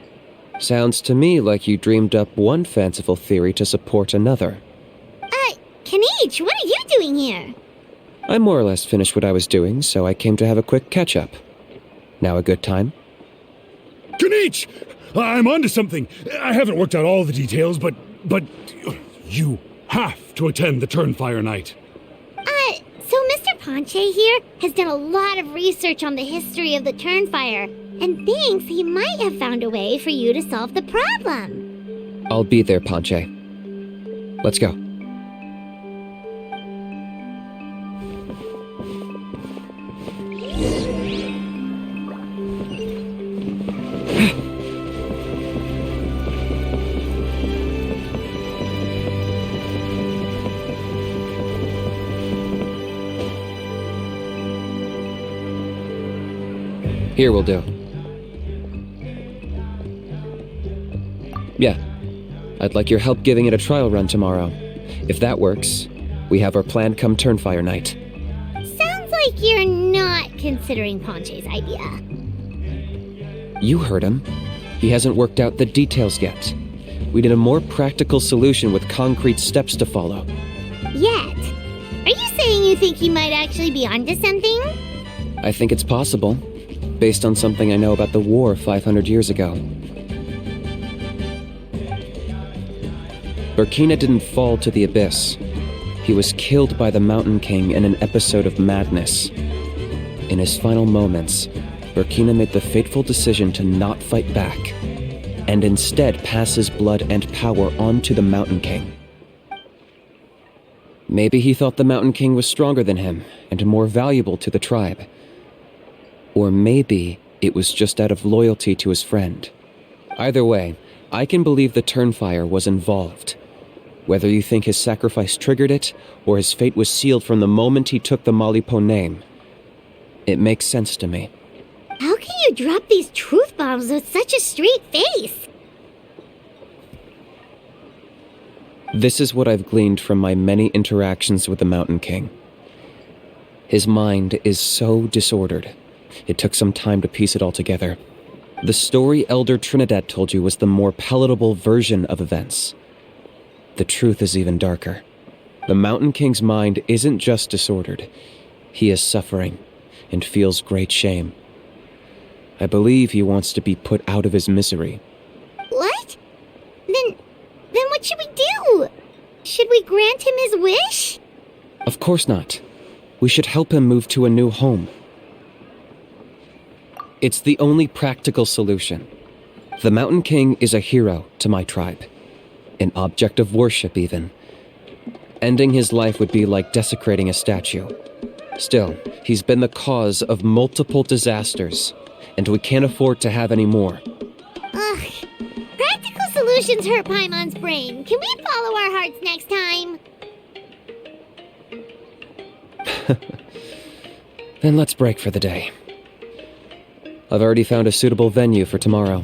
Sounds to me like you dreamed up one fanciful theory to support another. Kinich, what are you doing here? I more or less finished what I was doing, so I came to have a quick catch-up. Now a good time? Kinich! I'm onto something. I haven't worked out all the details, but you have to attend the Turnfire Night. So Mr. Ponche here has done a lot of research on the history of the Turnfire and thinks he might have found a way for you to solve the problem. I'll be there, Ponche. Let's go. Here will do. Yeah. I'd like your help giving it a trial run tomorrow. If that works, we have our plan come Turnfire Night. Sounds like you're not considering Ponche's idea. You heard him. He hasn't worked out the details yet. We need a more practical solution with concrete steps to follow. Yet? Are you saying you think he might actually be onto something? I think it's possible, based on something I know about the war 500 years ago. Burkina didn't fall to the abyss. He was killed by the Mountain King in an episode of madness. In his final moments, Burkina made the fateful decision to not fight back, and instead pass his blood and power on to the Mountain King. Maybe he thought the Mountain King was stronger than him and more valuable to the tribe. Or maybe it was just out of loyalty to his friend. Either way, I can believe the Turnfire was involved. Whether you think his sacrifice triggered it, or his fate was sealed from the moment he took the Malipo name, it makes sense to me. How can you drop these truth bombs with such a straight face? This is what I've gleaned from my many interactions with the Mountain King. His mind is so disordered. It took some time to piece it all together. The story Elder Trinidad told you was the more palatable version of events. The truth is even darker. The Mountain King's mind isn't just disordered. He is suffering and feels great shame. I believe he wants to be put out of his misery. What? Then what should we do? Should we grant him his wish? Of course not. We should help him move to a new home. It's the only practical solution. The Mountain King is a hero to my tribe. An object of worship, even. Ending his life would be like desecrating a statue. Still, he's been the cause of multiple disasters, and we can't afford to have any more. Ugh. Practical solutions hurt Paimon's brain. Can we follow our hearts next time? Then let's break for the day. I've already found a suitable venue for tomorrow.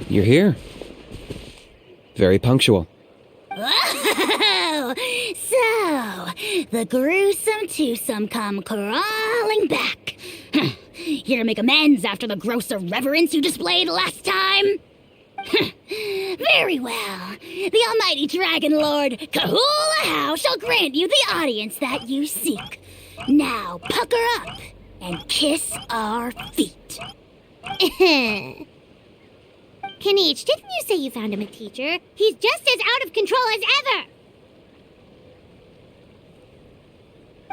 You're here. Very punctual. Whoa! So, the gruesome twosome come crawling back. Here to make amends after the gross irreverence you displayed last time? Very well. The almighty Dragon Lord Kahula shall grant you the audience that you seek. Now pucker up and kiss our feet. Kinich, didn't you say you found him a teacher? He's just as out of control as ever!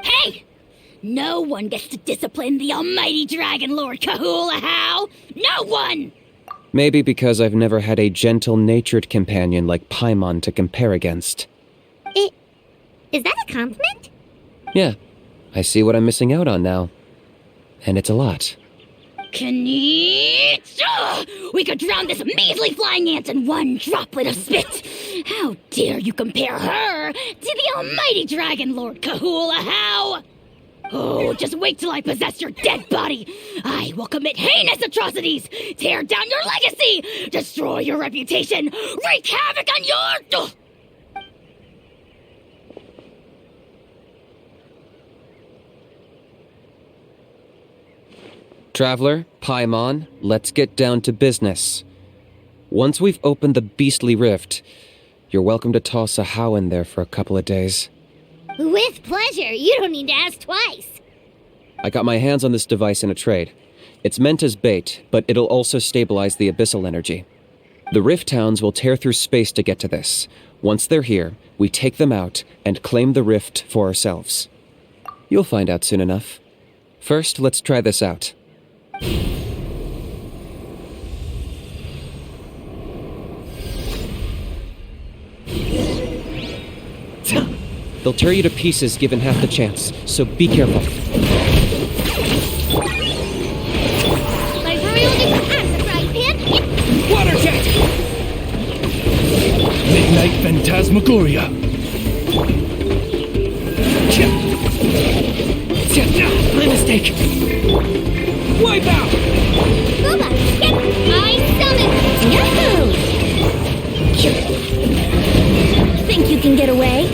Hey! No one gets to discipline the almighty Dragon Lord Kahula. No one! Maybe because I've never had a gentle-natured companion like Paimon to compare against. Is that a compliment? Yeah, I see what I'm missing out on now. And it's a lot. Kinich! Ugh! We could drown this measly flying ant in one droplet of spit! How dare you compare her to the almighty Dragon Lord Kahula How! Oh, just wait till I possess your dead body! I will commit heinous atrocities! Tear down your legacy! Destroy your reputation! Wreak havoc on your... Ugh! Traveler, Paimon, let's get down to business. Once we've opened the beastly rift, you're welcome to toss a How in there for a couple of days. With pleasure. You don't need to ask twice. I got my hands on this device in a trade. It's meant as bait, but it'll also stabilize the abyssal energy. The rift towns will tear through space to get to this. Once they're here, we take them out and claim the rift for ourselves. You'll find out soon enough. First, let's try this out. They'll tear you to pieces given half the chance, so be careful. Like really acid, right, Pip? Water jet! Midnight Phantasmagoria. My mistake. Wipe out! Booba, get my summon! Yahoo! Think you can get away?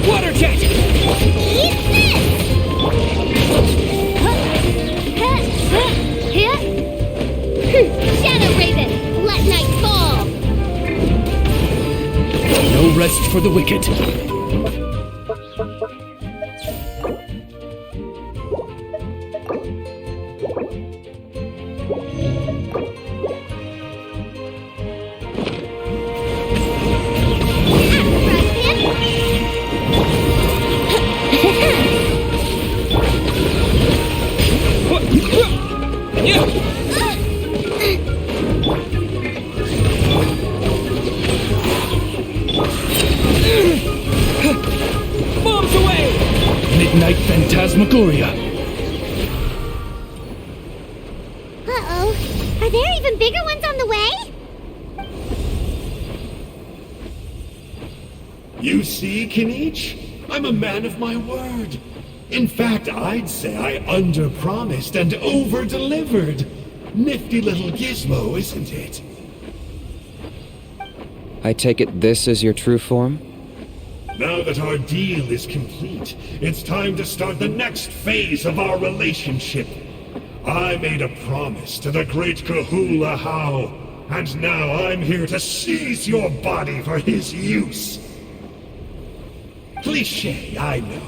Water jet! Eat this! Shadow Raven, let night fall! No rest for the wicked. Bombs away! Midnight Phantasmagoria. Uh-oh. Are there even bigger ones on the way? You see, Kinich? I'm a man of my word. In fact, I'd say I under-promised and over-delivered. Nifty little gizmo, isn't it? I take it this is your true form? Now that our deal is complete, it's time to start the next phase of our relationship. I made a promise to the great Kahula How, and now I'm here to seize your body for his use. Cliché, I know.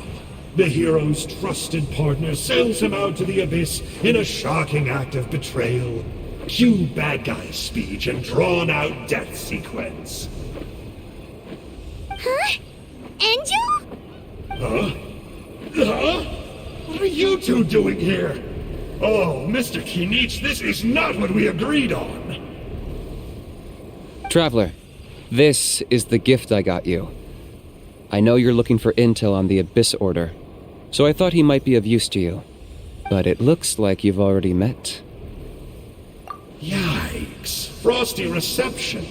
The hero's trusted partner sells him out to the abyss in a shocking act of betrayal. Cue bad guy speech and drawn-out death sequence. Huh? Angel? Huh? Huh? What are you two doing here? Oh, Mr. Kinich, this is not what we agreed on. Traveler, this is the gift I got you. I know you're looking for intel on the Abyss Order, so I thought he might be of use to you. But it looks like you've already met. Yikes. Frosty reception.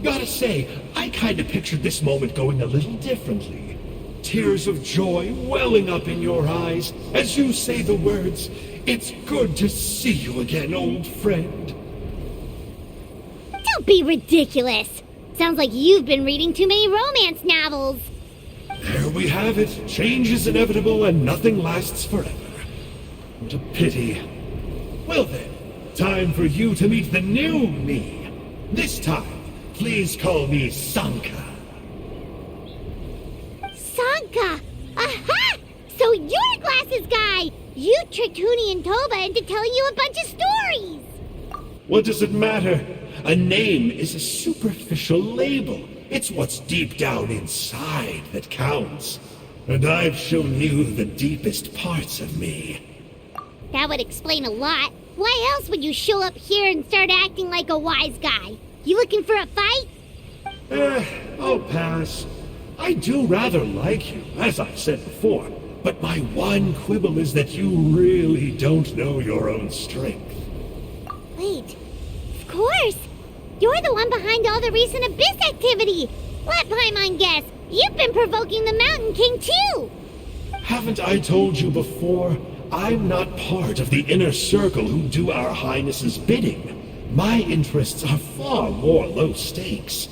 Gotta say, I kinda pictured this moment going a little differently. Tears of joy welling up in your eyes as you say the words, "It's good to see you again, old friend." Don't be ridiculous. Sounds like you've been reading too many romance novels. There we have it. Change is inevitable and nothing lasts forever. What a pity. Well then, time for you to meet the new me. This time, please call me Sanka. Sanka! Aha! So you're a glasses guy! You tricked Huni and Toba into telling you a bunch of stories! What does it matter? A name is a superficial label. It's what's deep down inside that counts. And I've shown you the deepest parts of me. That would explain a lot. Why else would you show up here and start acting like a wise guy? You looking for a fight? I'll pass. I do rather like you, as I've said before, but my one quibble is that you really don't know your own strength. Wait, of course! You're the one behind all the recent Abyss activity! Let Paimon guess, you've been provoking the Mountain King too! Haven't I told you before? I'm not part of the inner circle who do our Highness's bidding. My interests are far more low stakes.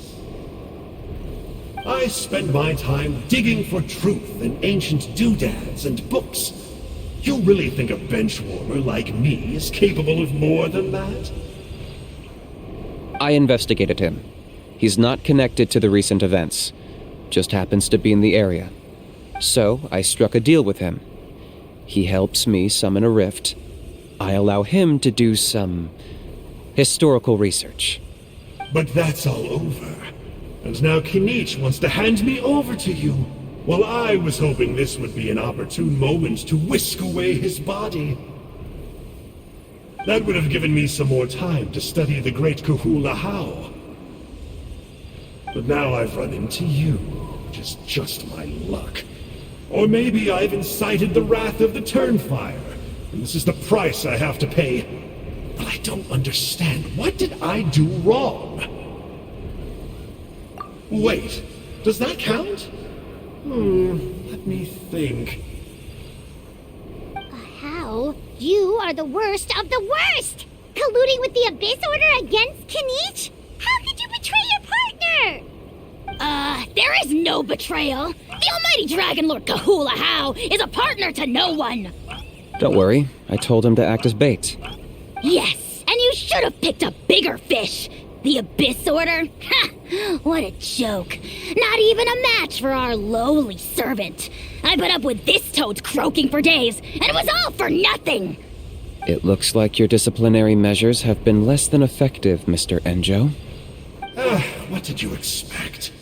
I spend my time digging for truth in ancient doodads and books. You really think a benchwarmer like me is capable of more than that? I investigated him. He's not connected to the recent events. Just happens to be in the area. So I struck a deal with him. He helps me summon a rift. I allow him to do some historical research. But that's all over. And now Kinich wants to hand me over to you. Well, I was hoping this would be an opportune moment to whisk away his body. That would have given me some more time to study the great Kahula How. But now I've run into you, which is just my luck. Or maybe I've incited the wrath of the Turnfire, and this is the price I have to pay. But I don't understand. What did I do wrong? Wait, does that count? Let me think. How? You are the worst of the worst! Colluding with the Abyss Order against Kinich? How could you betray your partner? There is no betrayal. The almighty Dragon Lord Kahula How is a partner to no one. Don't worry, I told him to act as bait. Yes, and you should have picked a bigger fish. The Abyss Order? Ha! What a joke. Not even a match for our lowly servant. I put up with this toad croaking for days, and it was all for nothing. It looks like your disciplinary measures have been less than effective, Mr. Enjo. What did you expect?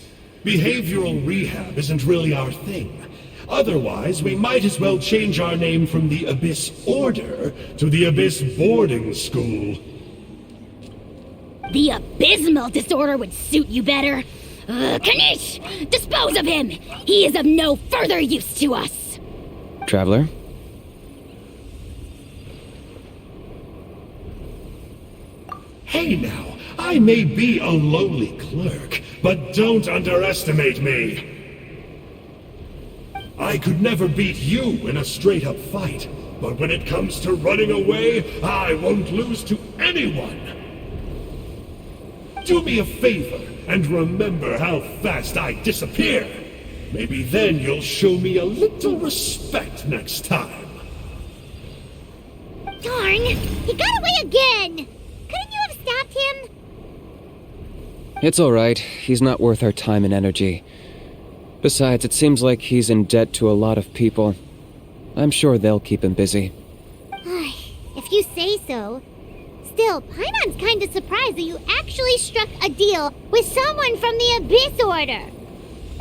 Behavioral rehab isn't really our thing. Otherwise, we might as well change our name from the Abyss Order to the Abyss Boarding School. The abysmal disorder would suit you better. Kinich! Dispose of him! He is of no further use to us! Traveler? Hey now, I may be a lowly clerk, but don't underestimate me. I could never beat you in a straight-up fight, but when it comes to running away, I won't lose to anyone. Do me a favor and remember how fast I disappear. Maybe then you'll show me a little respect next time. Darn! He got away again! Couldn't you have stopped him? It's alright. He's not worth our time and energy. Besides, it seems like he's in debt to a lot of people. I'm sure they'll keep him busy. If you say so. Still, Paimon's kinda surprised that you actually struck a deal with someone from the Abyss Order.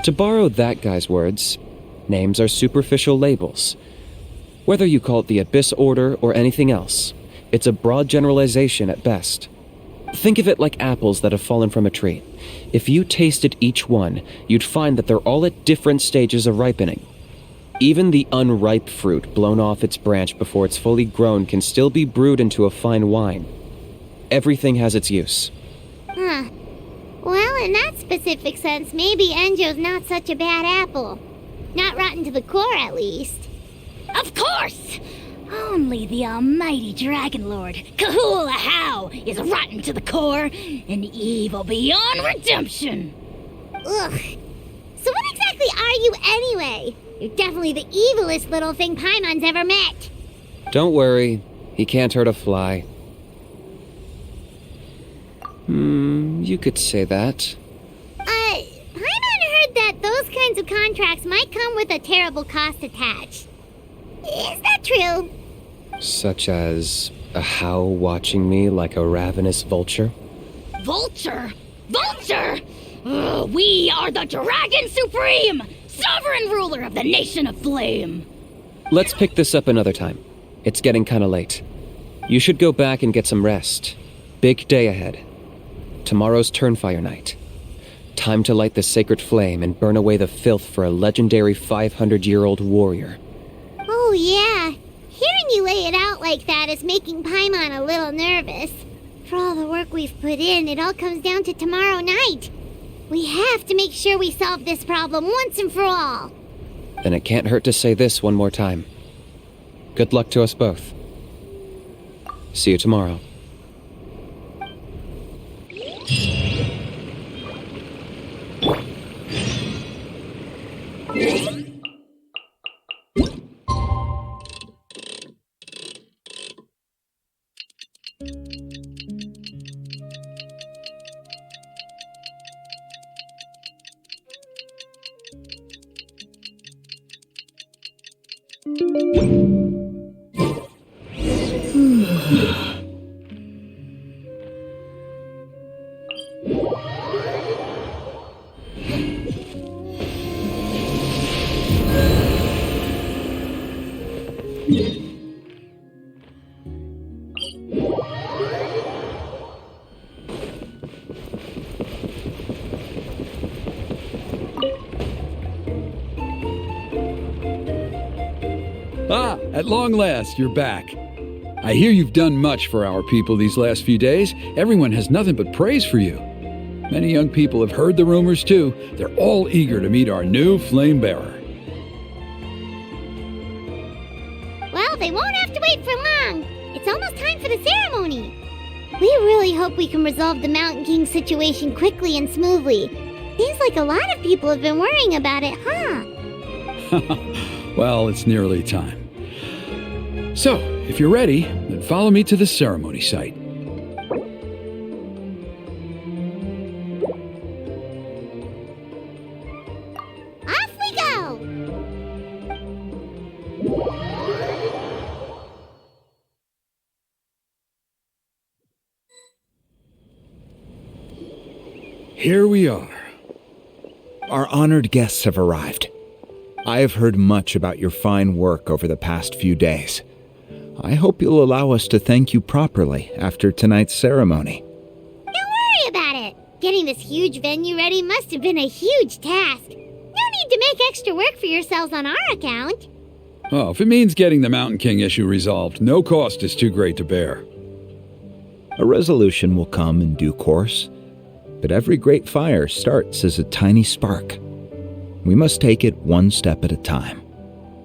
To borrow that guy's words, names are superficial labels. Whether you call it the Abyss Order or anything else, it's a broad generalization at best. Think of it like apples that have fallen from a tree. If you tasted each one, you'd find that they're all at different stages of ripening. Even the unripe fruit blown off its branch before it's fully grown can still be brewed into a fine wine. Everything has its use. Huh. Well, in that specific sense, maybe Enjo's not such a bad apple. Not rotten to the core, at least. Of course! Only the almighty Dragon Lord, Kahula How, is rotten to the core and evil beyond redemption. Ugh. So what exactly are you anyway? You're definitely the evilest little thing Paimon's ever met. Don't worry, he can't hurt a fly. You could say that. Paimon heard that those kinds of contracts might come with a terrible cost attached. Is that true? Such as a how watching me like a ravenous vulture? Vulture? Vulture? We are the Dragon Supreme, sovereign ruler of the Nation of Flame. Let's pick this up another time. It's getting kinda late. You should go back and get some rest. Big day ahead. Tomorrow's Turnfire Night. Time to light the sacred flame and burn away the filth for a legendary 500-year-old warrior. Oh, yeah. Hearing you lay it out like that is making Paimon a little nervous. For all the work we've put in, it all comes down to tomorrow night. We have to make sure we solve this problem once and for all. Then it can't hurt to say this one more time. Good luck to us both. See you tomorrow. Ah, at long last, you're back. I hear you've done much for our people these last few days. Everyone has nothing but praise for you. Many young people have heard the rumors too. They're all eager to meet our new flame bearer. Well, they won't have to wait for long. It's almost time for the ceremony. We really hope we can resolve the Mountain King situation quickly and smoothly. Seems like a lot of people have been worrying about it, huh? Well, it's nearly time. So, if you're ready, then follow me to the ceremony site. Off we go! Here we are. Our honored guests have arrived. I have heard much about your fine work over the past few days. I hope you'll allow us to thank you properly after tonight's ceremony. Don't worry about it. Getting this huge venue ready must have been a huge task. No need to make extra work for yourselves on our account. Oh, if it means getting the Mountain King issue resolved, no cost is too great to bear. A resolution will come in due course, but every great fire starts as a tiny spark. We must take it one step at a time.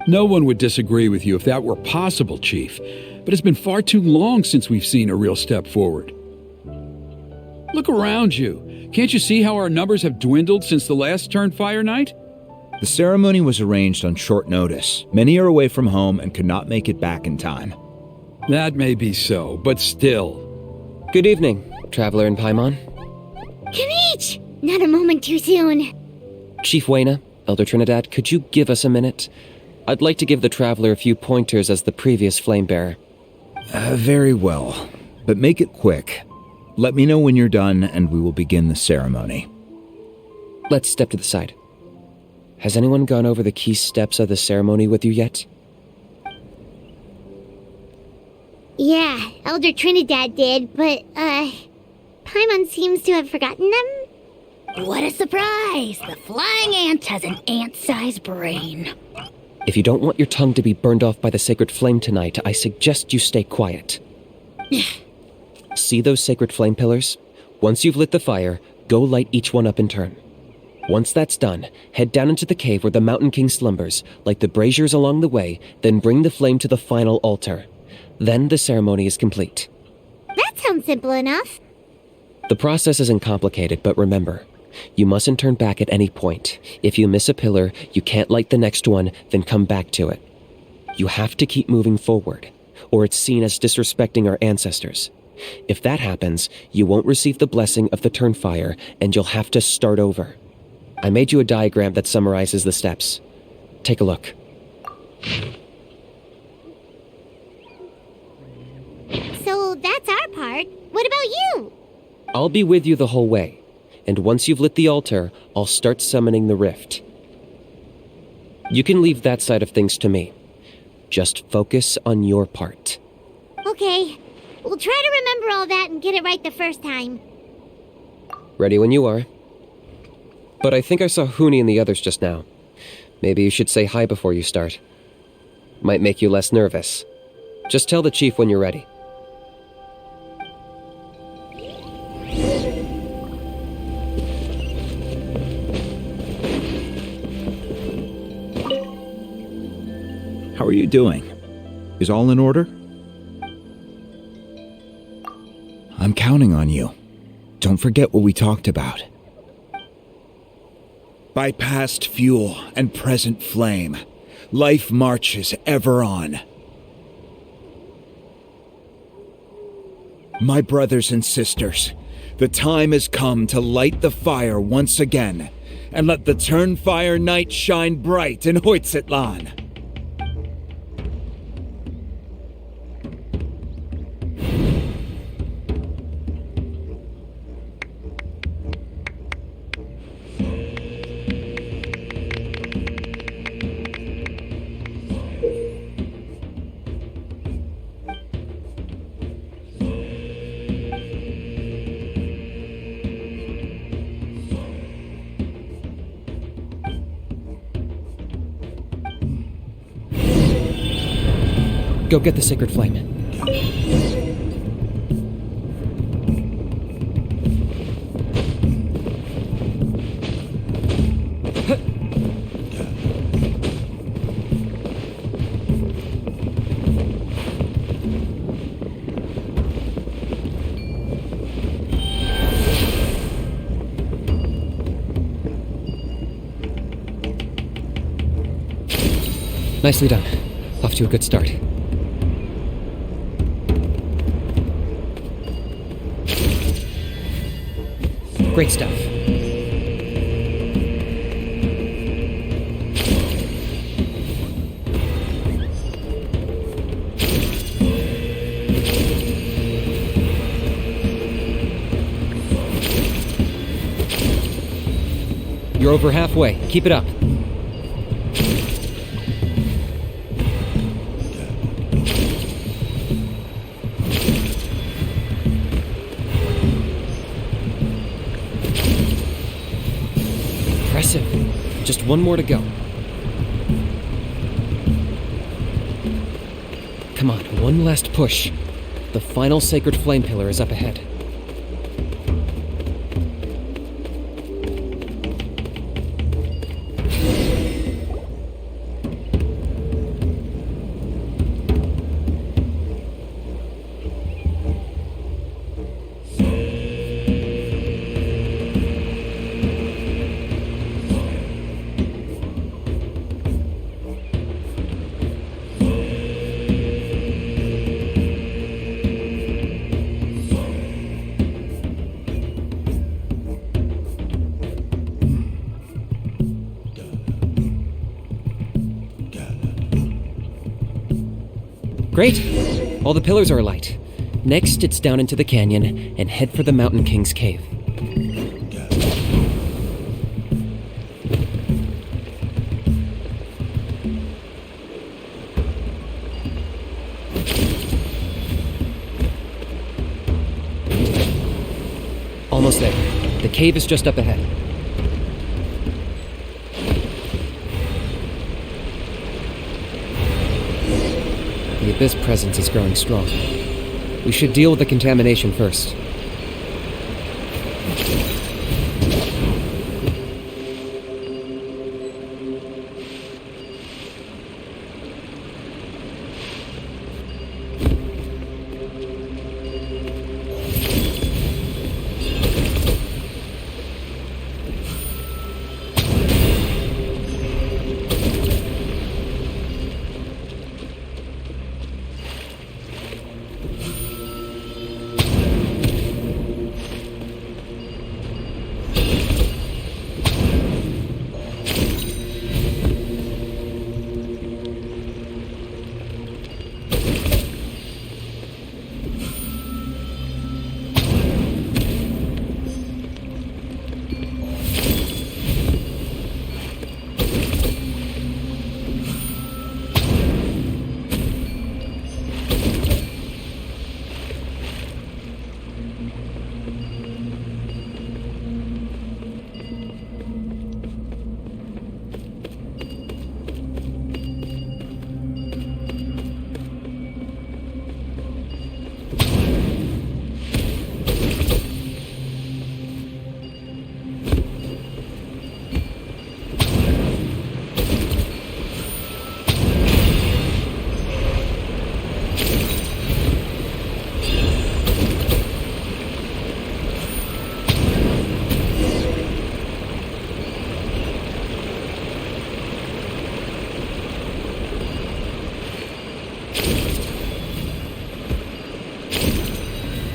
No one would disagree with you if that were possible, Chief, but it's been far too long since we've seen a real step forward. Look around you. Can't you see how our numbers have dwindled since the last Turnfire Night? The ceremony was arranged on short notice. Many are away from home and could not make it back in time. That may be so, but still. Good evening, Traveler in Paimon. Kinich! Not a moment too soon. Chief Wayna, Elder Trinidad, could you give us a minute? I'd like to give the Traveler a few pointers as the previous flame bearer. Very well, but make it quick. Let me know when you're done and we will begin the ceremony. Let's step to the side. Has anyone gone over the key steps of the ceremony with you yet? Yeah, Elder Trinidad did, but, Paimon seems to have forgotten them. What a surprise! The flying ant has an ant-sized brain. If you don't want your tongue to be burned off by the sacred flame tonight, I suggest you stay quiet. See those sacred flame pillars? Once you've lit the fire, go light each one up in turn. Once that's done, head down into the cave where the Mountain King slumbers, light the braziers along the way, then bring the flame to the final altar. Then the ceremony is complete. That sounds simple enough. The process isn't complicated, but remember, you mustn't turn back at any point. If you miss a pillar, you can't light the next one, then come back to it. You have to keep moving forward, or it's seen as disrespecting our ancestors. If that happens, you won't receive the blessing of the Turnfire, and you'll have to start over. I made you a diagram that summarizes the steps. Take a look. So that's our part. What about you? I'll be with you the whole way, and once you've lit the altar, I'll start summoning the rift. You can leave that side of things to me. Just focus on your part. Okay, We'll try to remember all that and get it right the first time. Ready when you are. But I think I saw Huni and the others just now. Maybe you should say hi before you start. Might make you less nervous. Just tell the chief when you're ready. How are you doing? Is all in order? I'm counting on you. Don't forget what we talked about. By past fuel and present flame, life marches ever on. My brothers and sisters, the time has come to light the fire once again, and let the Turnfire night shine bright in Hoytzitlan. Go get the sacred flame. Nicely done. Off to a good start. Great stuff. You're over halfway. Keep it up. Impressive. Just one more to go. Come on, one last push. The final sacred flame pillar is up ahead. Great! All the pillars are alight. Next, it's down into the canyon and head for the Mountain King's cave. Almost there. The cave is just up ahead. The Abyss presence is growing strong. We should deal with the contamination first.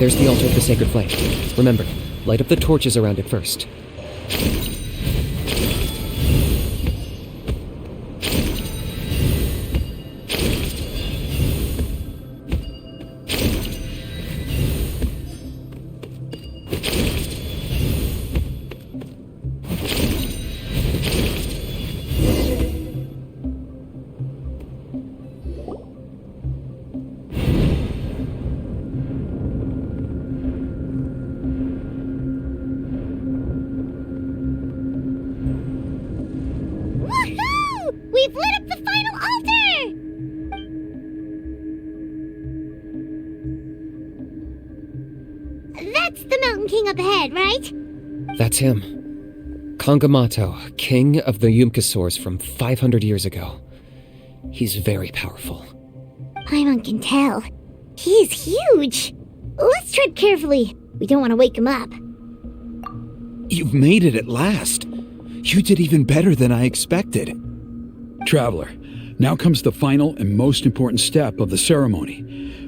There's the altar of the sacred flame. Remember, light up the torches around it first. Woohoo! We've lit up the final altar! That's the Mountain King up ahead, right? That's him. Kangamato, king of the Yumkasaurs from 500 years ago. He's very powerful. Paimon can tell. He's huge. Let's tread carefully. We don't want to wake him up. You've made it at last. You did even better than I expected. Traveler, now comes the final and most important step of the ceremony.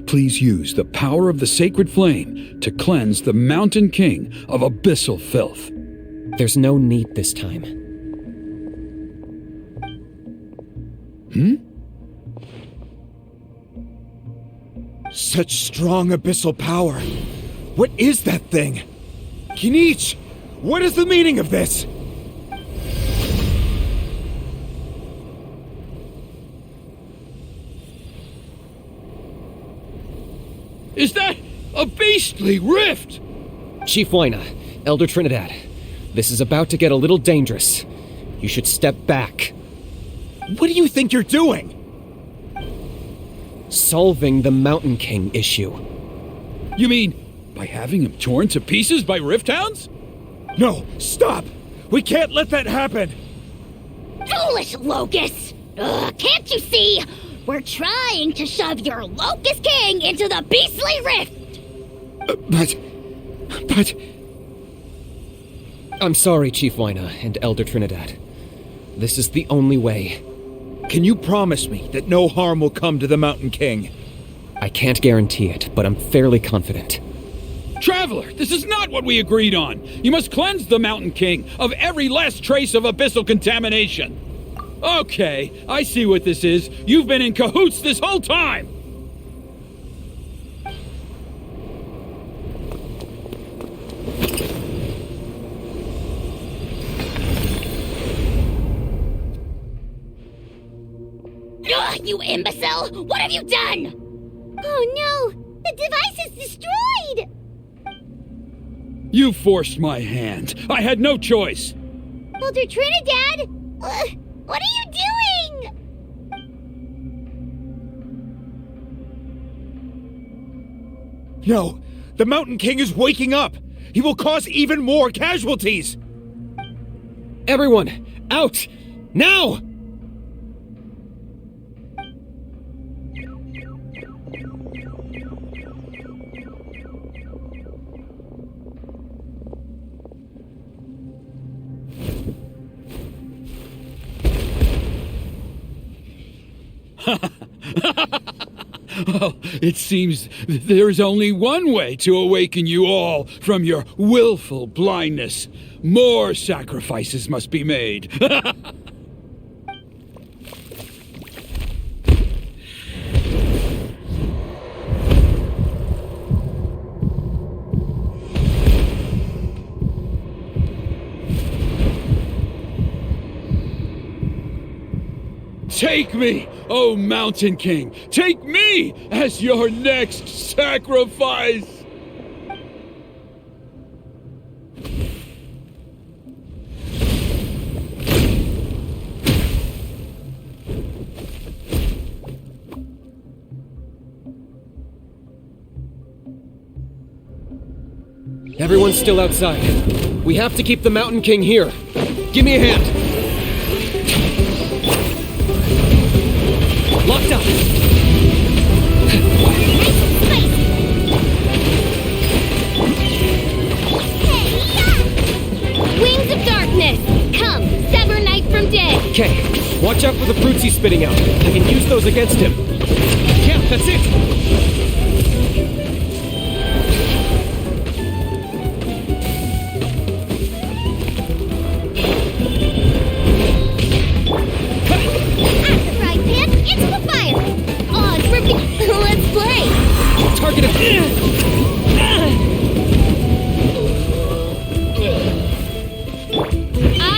Please use the power of the sacred flame to cleanse the Mountain King of abyssal filth. There's no need this time. Such strong abyssal power. What is that thing? Kinich, what is the meaning of this? Is that a beastly rift? Chief Wyna, Elder Trinidad, this is about to get a little dangerous. You should step back. What do you think you're doing? Solving the Mountain King issue. You mean by having him torn to pieces by rift hounds? No, stop! We can't let that happen! Foolish Locust! Can't you see? We're trying to shove your Locust King into the beastly rift! But... I'm sorry, Chief Wyna and Elder Trinidad. This is the only way. Can you promise me that no harm will come to the Mountain King? I can't guarantee it, but I'm fairly confident. Traveler, this is not what we agreed on. You must cleanse the Mountain King of every last trace of abyssal contamination. Okay, I see what this is. You've been in cahoots this whole time! Ugh, you imbecile! What have you done? Oh no! The device is destroyed! You forced my hand. I had no choice. Elder Trinidad! What are you doing? No, the Mountain King is waking up! He will cause even more casualties! Everyone, out! Now! Well, it seems there's only one way to awaken you all from your willful blindness. More sacrifices must be made. Take me, O Mountain King! Take me as your next sacrifice! Everyone's still outside. We have to keep the Mountain King here. Give me a hand. Locked up! Wings of darkness! Come, sever night from day! Okay, watch out for the fruits he's spitting out. I can use those against him. Yeah, that's it! into the fire! Oh, it's ripping. Let's play! Targeted. I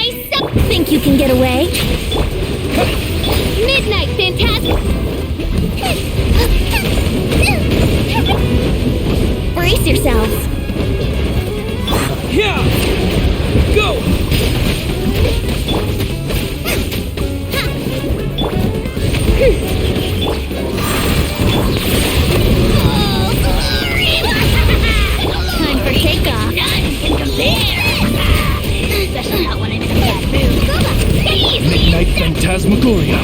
think you can get away. Midnight Phantasm! Brace yourselves. Yeah! Go! Time for takeoff. None can compare. Especially not when I'm in a bad mood. Midnight Phantasmagoria.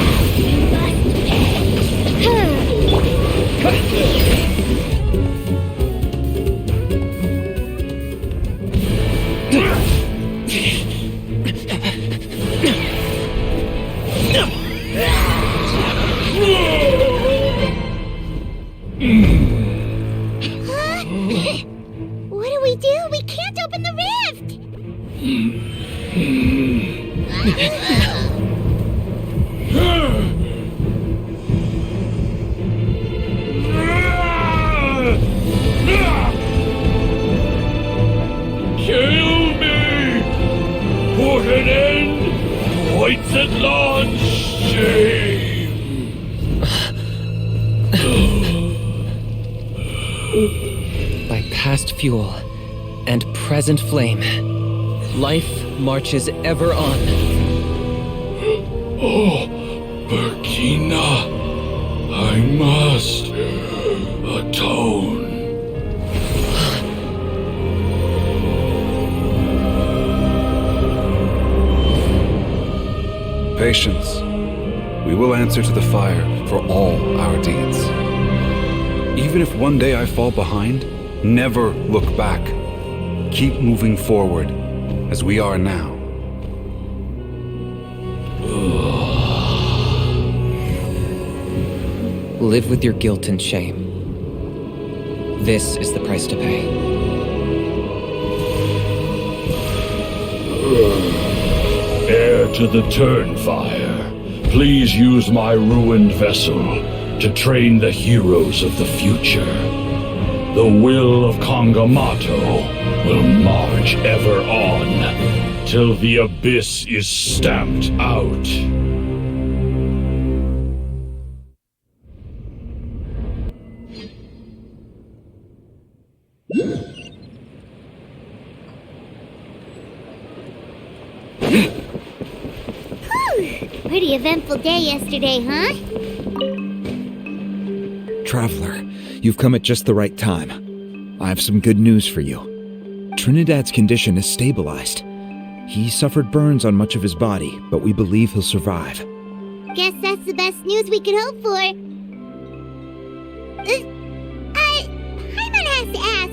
What do we do? We can't open the rift! Kill me! Put an end to Hoyt's shame! By past fuel and present flame, life marches ever on. Oh, Burkina, I must atone. Patience. We will answer to the fire for all our deeds. Even if one day I fall behind, never look back. Keep moving forward, as we are now. Live with your guilt and shame. This is the price to pay. Heir to the Turnfire, please use my ruined vessel to train the heroes of the future. The will of Kangamato will march ever on, till the abyss is stamped out. Pretty eventful day yesterday, huh? Traveler, you've come at just the right time. I have some good news for you. Trinidad's condition is stabilized. He suffered burns on much of his body, but we believe he'll survive. Guess that's the best news we could hope for. Paimon has to ask,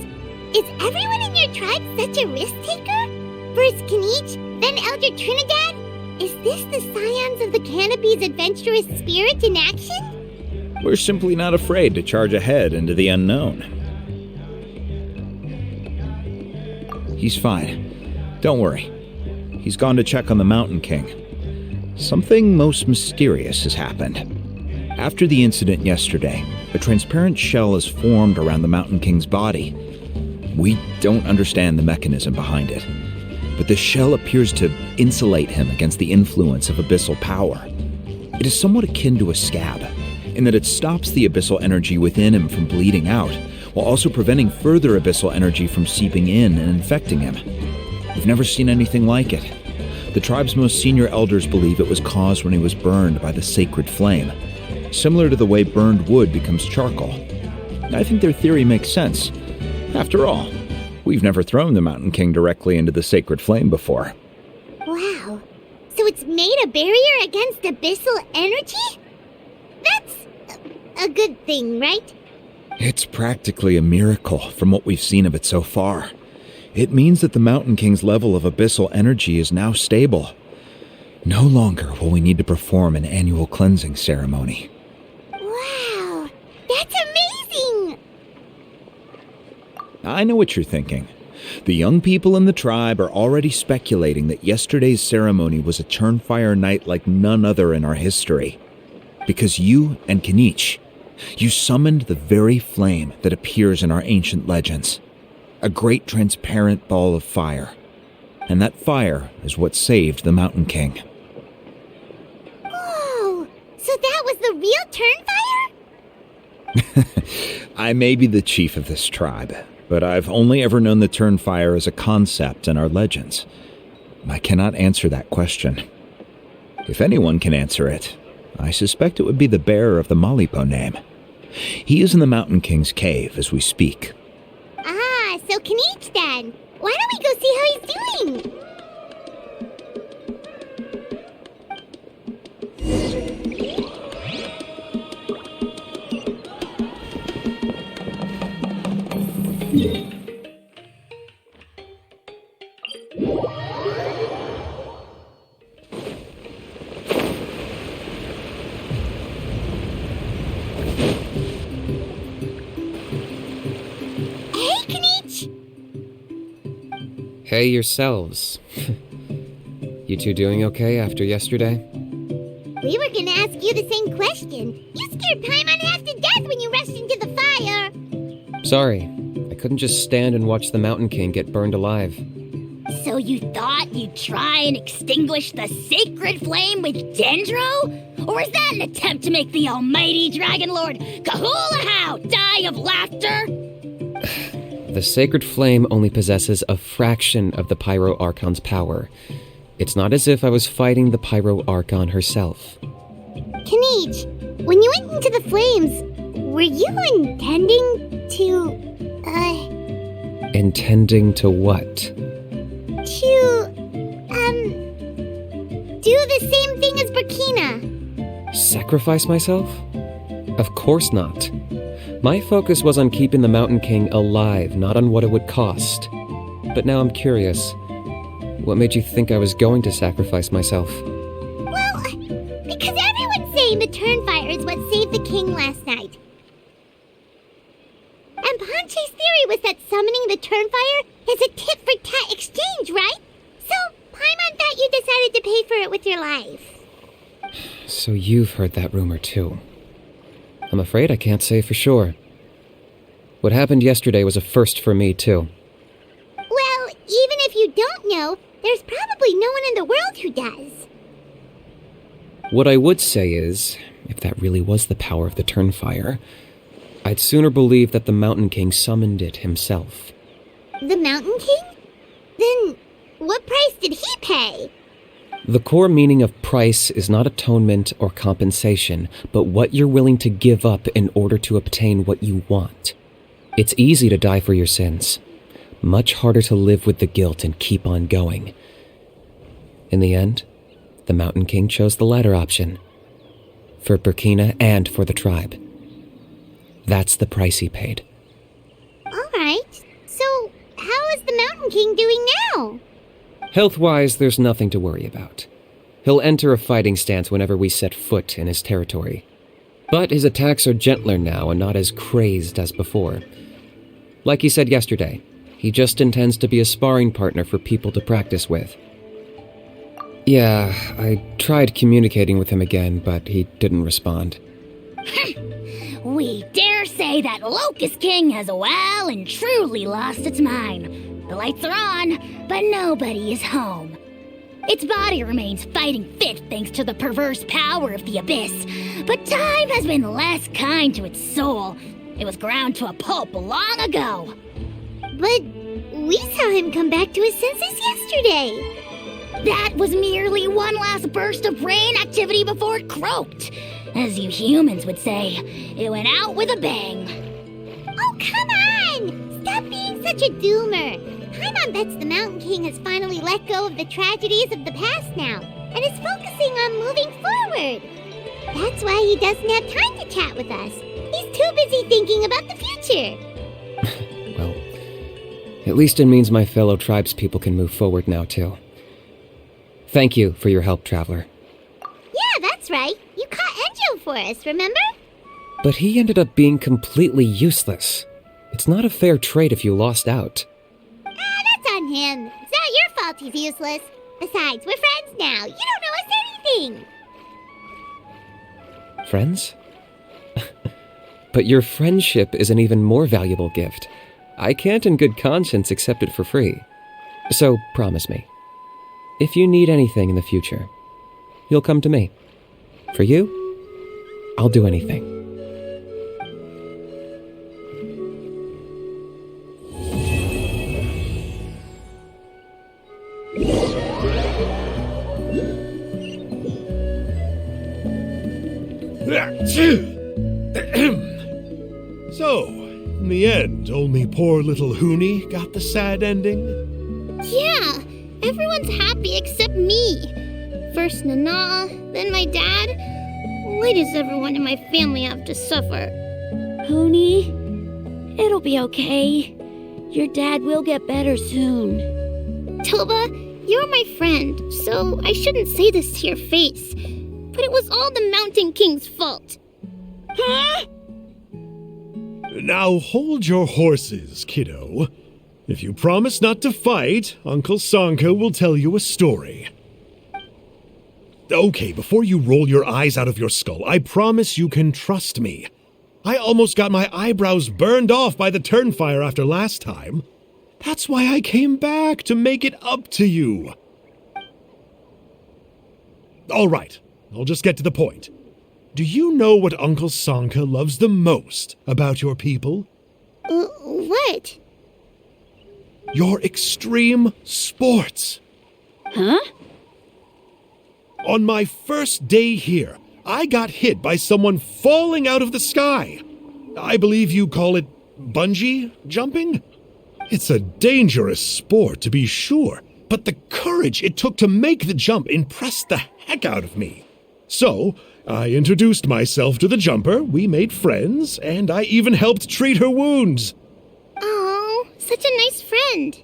is everyone in your tribe such a risk-taker? First Kinich, then Elder Trinidad? Is this the scions of the Canopy's adventurous spirit in action? We're simply not afraid to charge ahead into the unknown. He's fine. Don't worry. He's gone to check on the Mountain King. Something most mysterious has happened. After the incident yesterday, a transparent shell has formed around the Mountain King's body. We don't understand the mechanism behind it, but the shell appears to insulate him against the influence of abyssal power. It is somewhat akin to a scab, in that it stops the abyssal energy within him from bleeding out, while also preventing further abyssal energy from seeping in and infecting him. We've never seen anything like it. The tribe's most senior elders believe it was caused when he was burned by the sacred flame, similar to the way burned wood becomes charcoal. I think their theory makes sense. After all, we've never thrown the Mountain King directly into the sacred flame before. Wow. So it's made a barrier against abyssal energy? That's a good thing, right? It's practically a miracle from what we've seen of it so far. It means that the Mountain King's level of abyssal energy is now stable. No longer will we need to perform an annual cleansing ceremony. Wow, that's amazing! I know what you're thinking. The young people in the tribe are already speculating that yesterday's ceremony was a Turnfire night like none other in our history. Because you and Kinich, you summoned the very flame that appears in our ancient legends. A great transparent ball of fire. And that fire is what saved the Mountain King. Whoa! So that was the real Turnfire? I may be the chief of this tribe, but I've only ever known the Turnfire as a concept in our legends. I cannot answer that question. If anyone can answer it, I suspect it would be the bearer of the Malipo name. He is in the Mountain King's cave as we speak. Ah, so Kinich then. Why don't we go see how he's doing? Hey, Kinich! Hey yourselves. You two doing okay after yesterday? We were gonna ask you the same question. You scared Paimon half to death when you rushed into the fire. Sorry, I couldn't just stand and watch the Mountain King get burned alive. So you thought you'd try and extinguish the sacred flame with Dendro? Or is that an attempt to make the almighty Dragon Lord Kahulahow die of laughter? The sacred flame only possesses a fraction of the Pyro Archon's power. It's not as if I was fighting the Pyro Archon herself. Kinich, when you went into the flames, were you intending to, Intending to what? do the same thing as Burkina? Sacrifice myself? Of course not. My focus was on keeping the Mountain King alive, not on what it would cost. But now I'm curious. What made you think I was going to sacrifice myself? Well, because everyone's saying the Turnfire is what saved the king last night. And Ponche's theory was that summoning the Turnfire is a tit-for-tat exchange, right? So, Paimon thought you decided to pay for it with your life. So you've heard that rumor too. I'm afraid I can't say for sure. What happened yesterday was a first for me too. Well, even if you don't know, there's probably no one in the world who does. What I would say is, if that really was the power of the Turnfire, I'd sooner believe that the Mountain King summoned it himself. The Mountain King? Then, what price did he pay? The core meaning of price is not atonement or compensation, but what you're willing to give up in order to obtain what you want. It's easy to die for your sins. Much harder to live with the guilt and keep on going. In the end, the Mountain King chose the latter option. For Burkina and for the tribe. That's the price he paid. Alright, so how is the Mountain King doing now? Health-wise, there's nothing to worry about. He'll enter a fighting stance whenever we set foot in his territory. But his attacks are gentler now and not as crazed as before. Like he said yesterday, he just intends to be a sparring partner for people to practice with. Yeah, I tried communicating with him again, but he didn't respond. We dare say that Locust King has well and truly lost its mind. The lights are on, but nobody is home. Its body remains fighting fit thanks to the perverse power of the Abyss, but time has been less kind to its soul. It was ground to a pulp long ago. But we saw him come back to his senses yesterday. That was merely one last burst of brain activity before it croaked. As you humans would say, it went out with a bang. Oh, come on! Stop being such a doomer. Paimon bets the Mountain King has finally let go of the tragedies of the past now, and is focusing on moving forward. That's why he doesn't have time to chat with us. He's too busy thinking about the future. Well, at least it means my fellow tribespeople can move forward now, too. Thank you for your help, Traveler. Yeah, that's right. You caught Enjo for us, remember? But he ended up being completely useless. It's not a fair trade if you lost out. That's on him. It's not your fault he's useless. Besides, we're friends now. You don't know us anything. Friends? But your friendship is an even more valuable gift. I can't in good conscience accept it for free. So promise me, if you need anything in the future, you'll come to me. For you, I'll do anything. So, in the end, only poor little Huni got the sad ending? Yeah, everyone's happy except me. First Nana, then my dad. Why does everyone in my family have to suffer? Pony, it'll be okay. Your dad will get better soon. Toba, you're my friend, so I shouldn't say this to your face. But it was all the Mountain King's fault. Huh? Now hold your horses, kiddo. If you promise not to fight, Uncle Sanka will tell you a story. Okay, before you roll your eyes out of your skull, I promise you can trust me. I almost got my eyebrows burned off by the turnfire after last time. That's why I came back, to make it up to you. All right, I'll just get to the point. Do you know what Uncle Sanka loves the most about your people? What? Your extreme sports. Huh? On my first day here, I got hit by someone falling out of the sky. I believe you call it bungee jumping? It's a dangerous sport, to be sure, but the courage it took to make the jump impressed the heck out of me. So, I introduced myself to the jumper, we made friends, and I even helped treat her wounds. Oh, such a nice friend.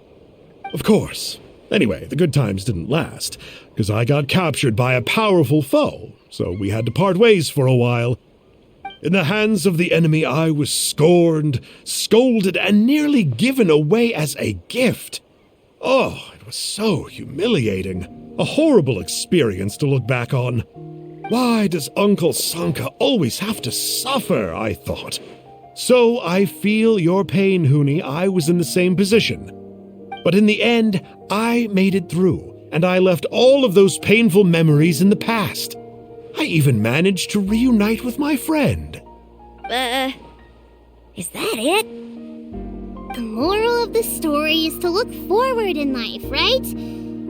Of course. Anyway, the good times didn't last, because I got captured by a powerful foe, so we had to part ways for a while. In the hands of the enemy, I was scorned, scolded, and nearly given away as a gift. Oh, it was so humiliating. A horrible experience to look back on. Why does Uncle Sanka always have to suffer, I thought. So I feel your pain, Huni. I was in the same position. But in the end, I made it through, and I left all of those painful memories in the past. I even managed to reunite with my friend. Is that it? The moral of the story is to look forward in life, right?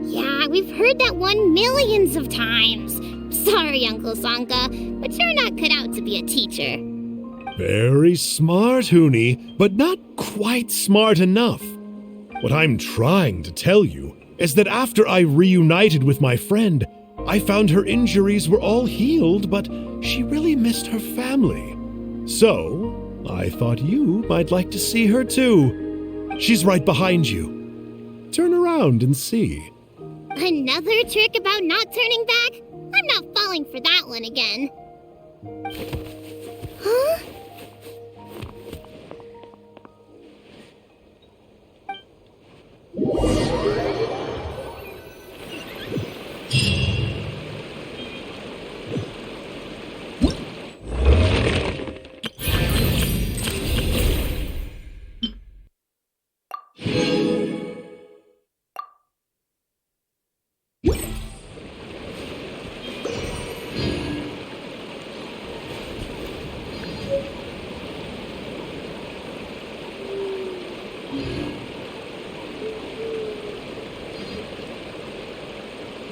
Yeah, we've heard that one millions of times. Sorry, Uncle Sanka, but you're not cut out to be a teacher. Very smart, Huni, but not quite smart enough. What I'm trying to tell you is that after I reunited with my friend, I found her injuries were all healed, but she really missed her family. So, I thought you might like to see her too. She's right behind you. Turn around and see. Another trick about not turning back? I'm not falling for that one again. Huh?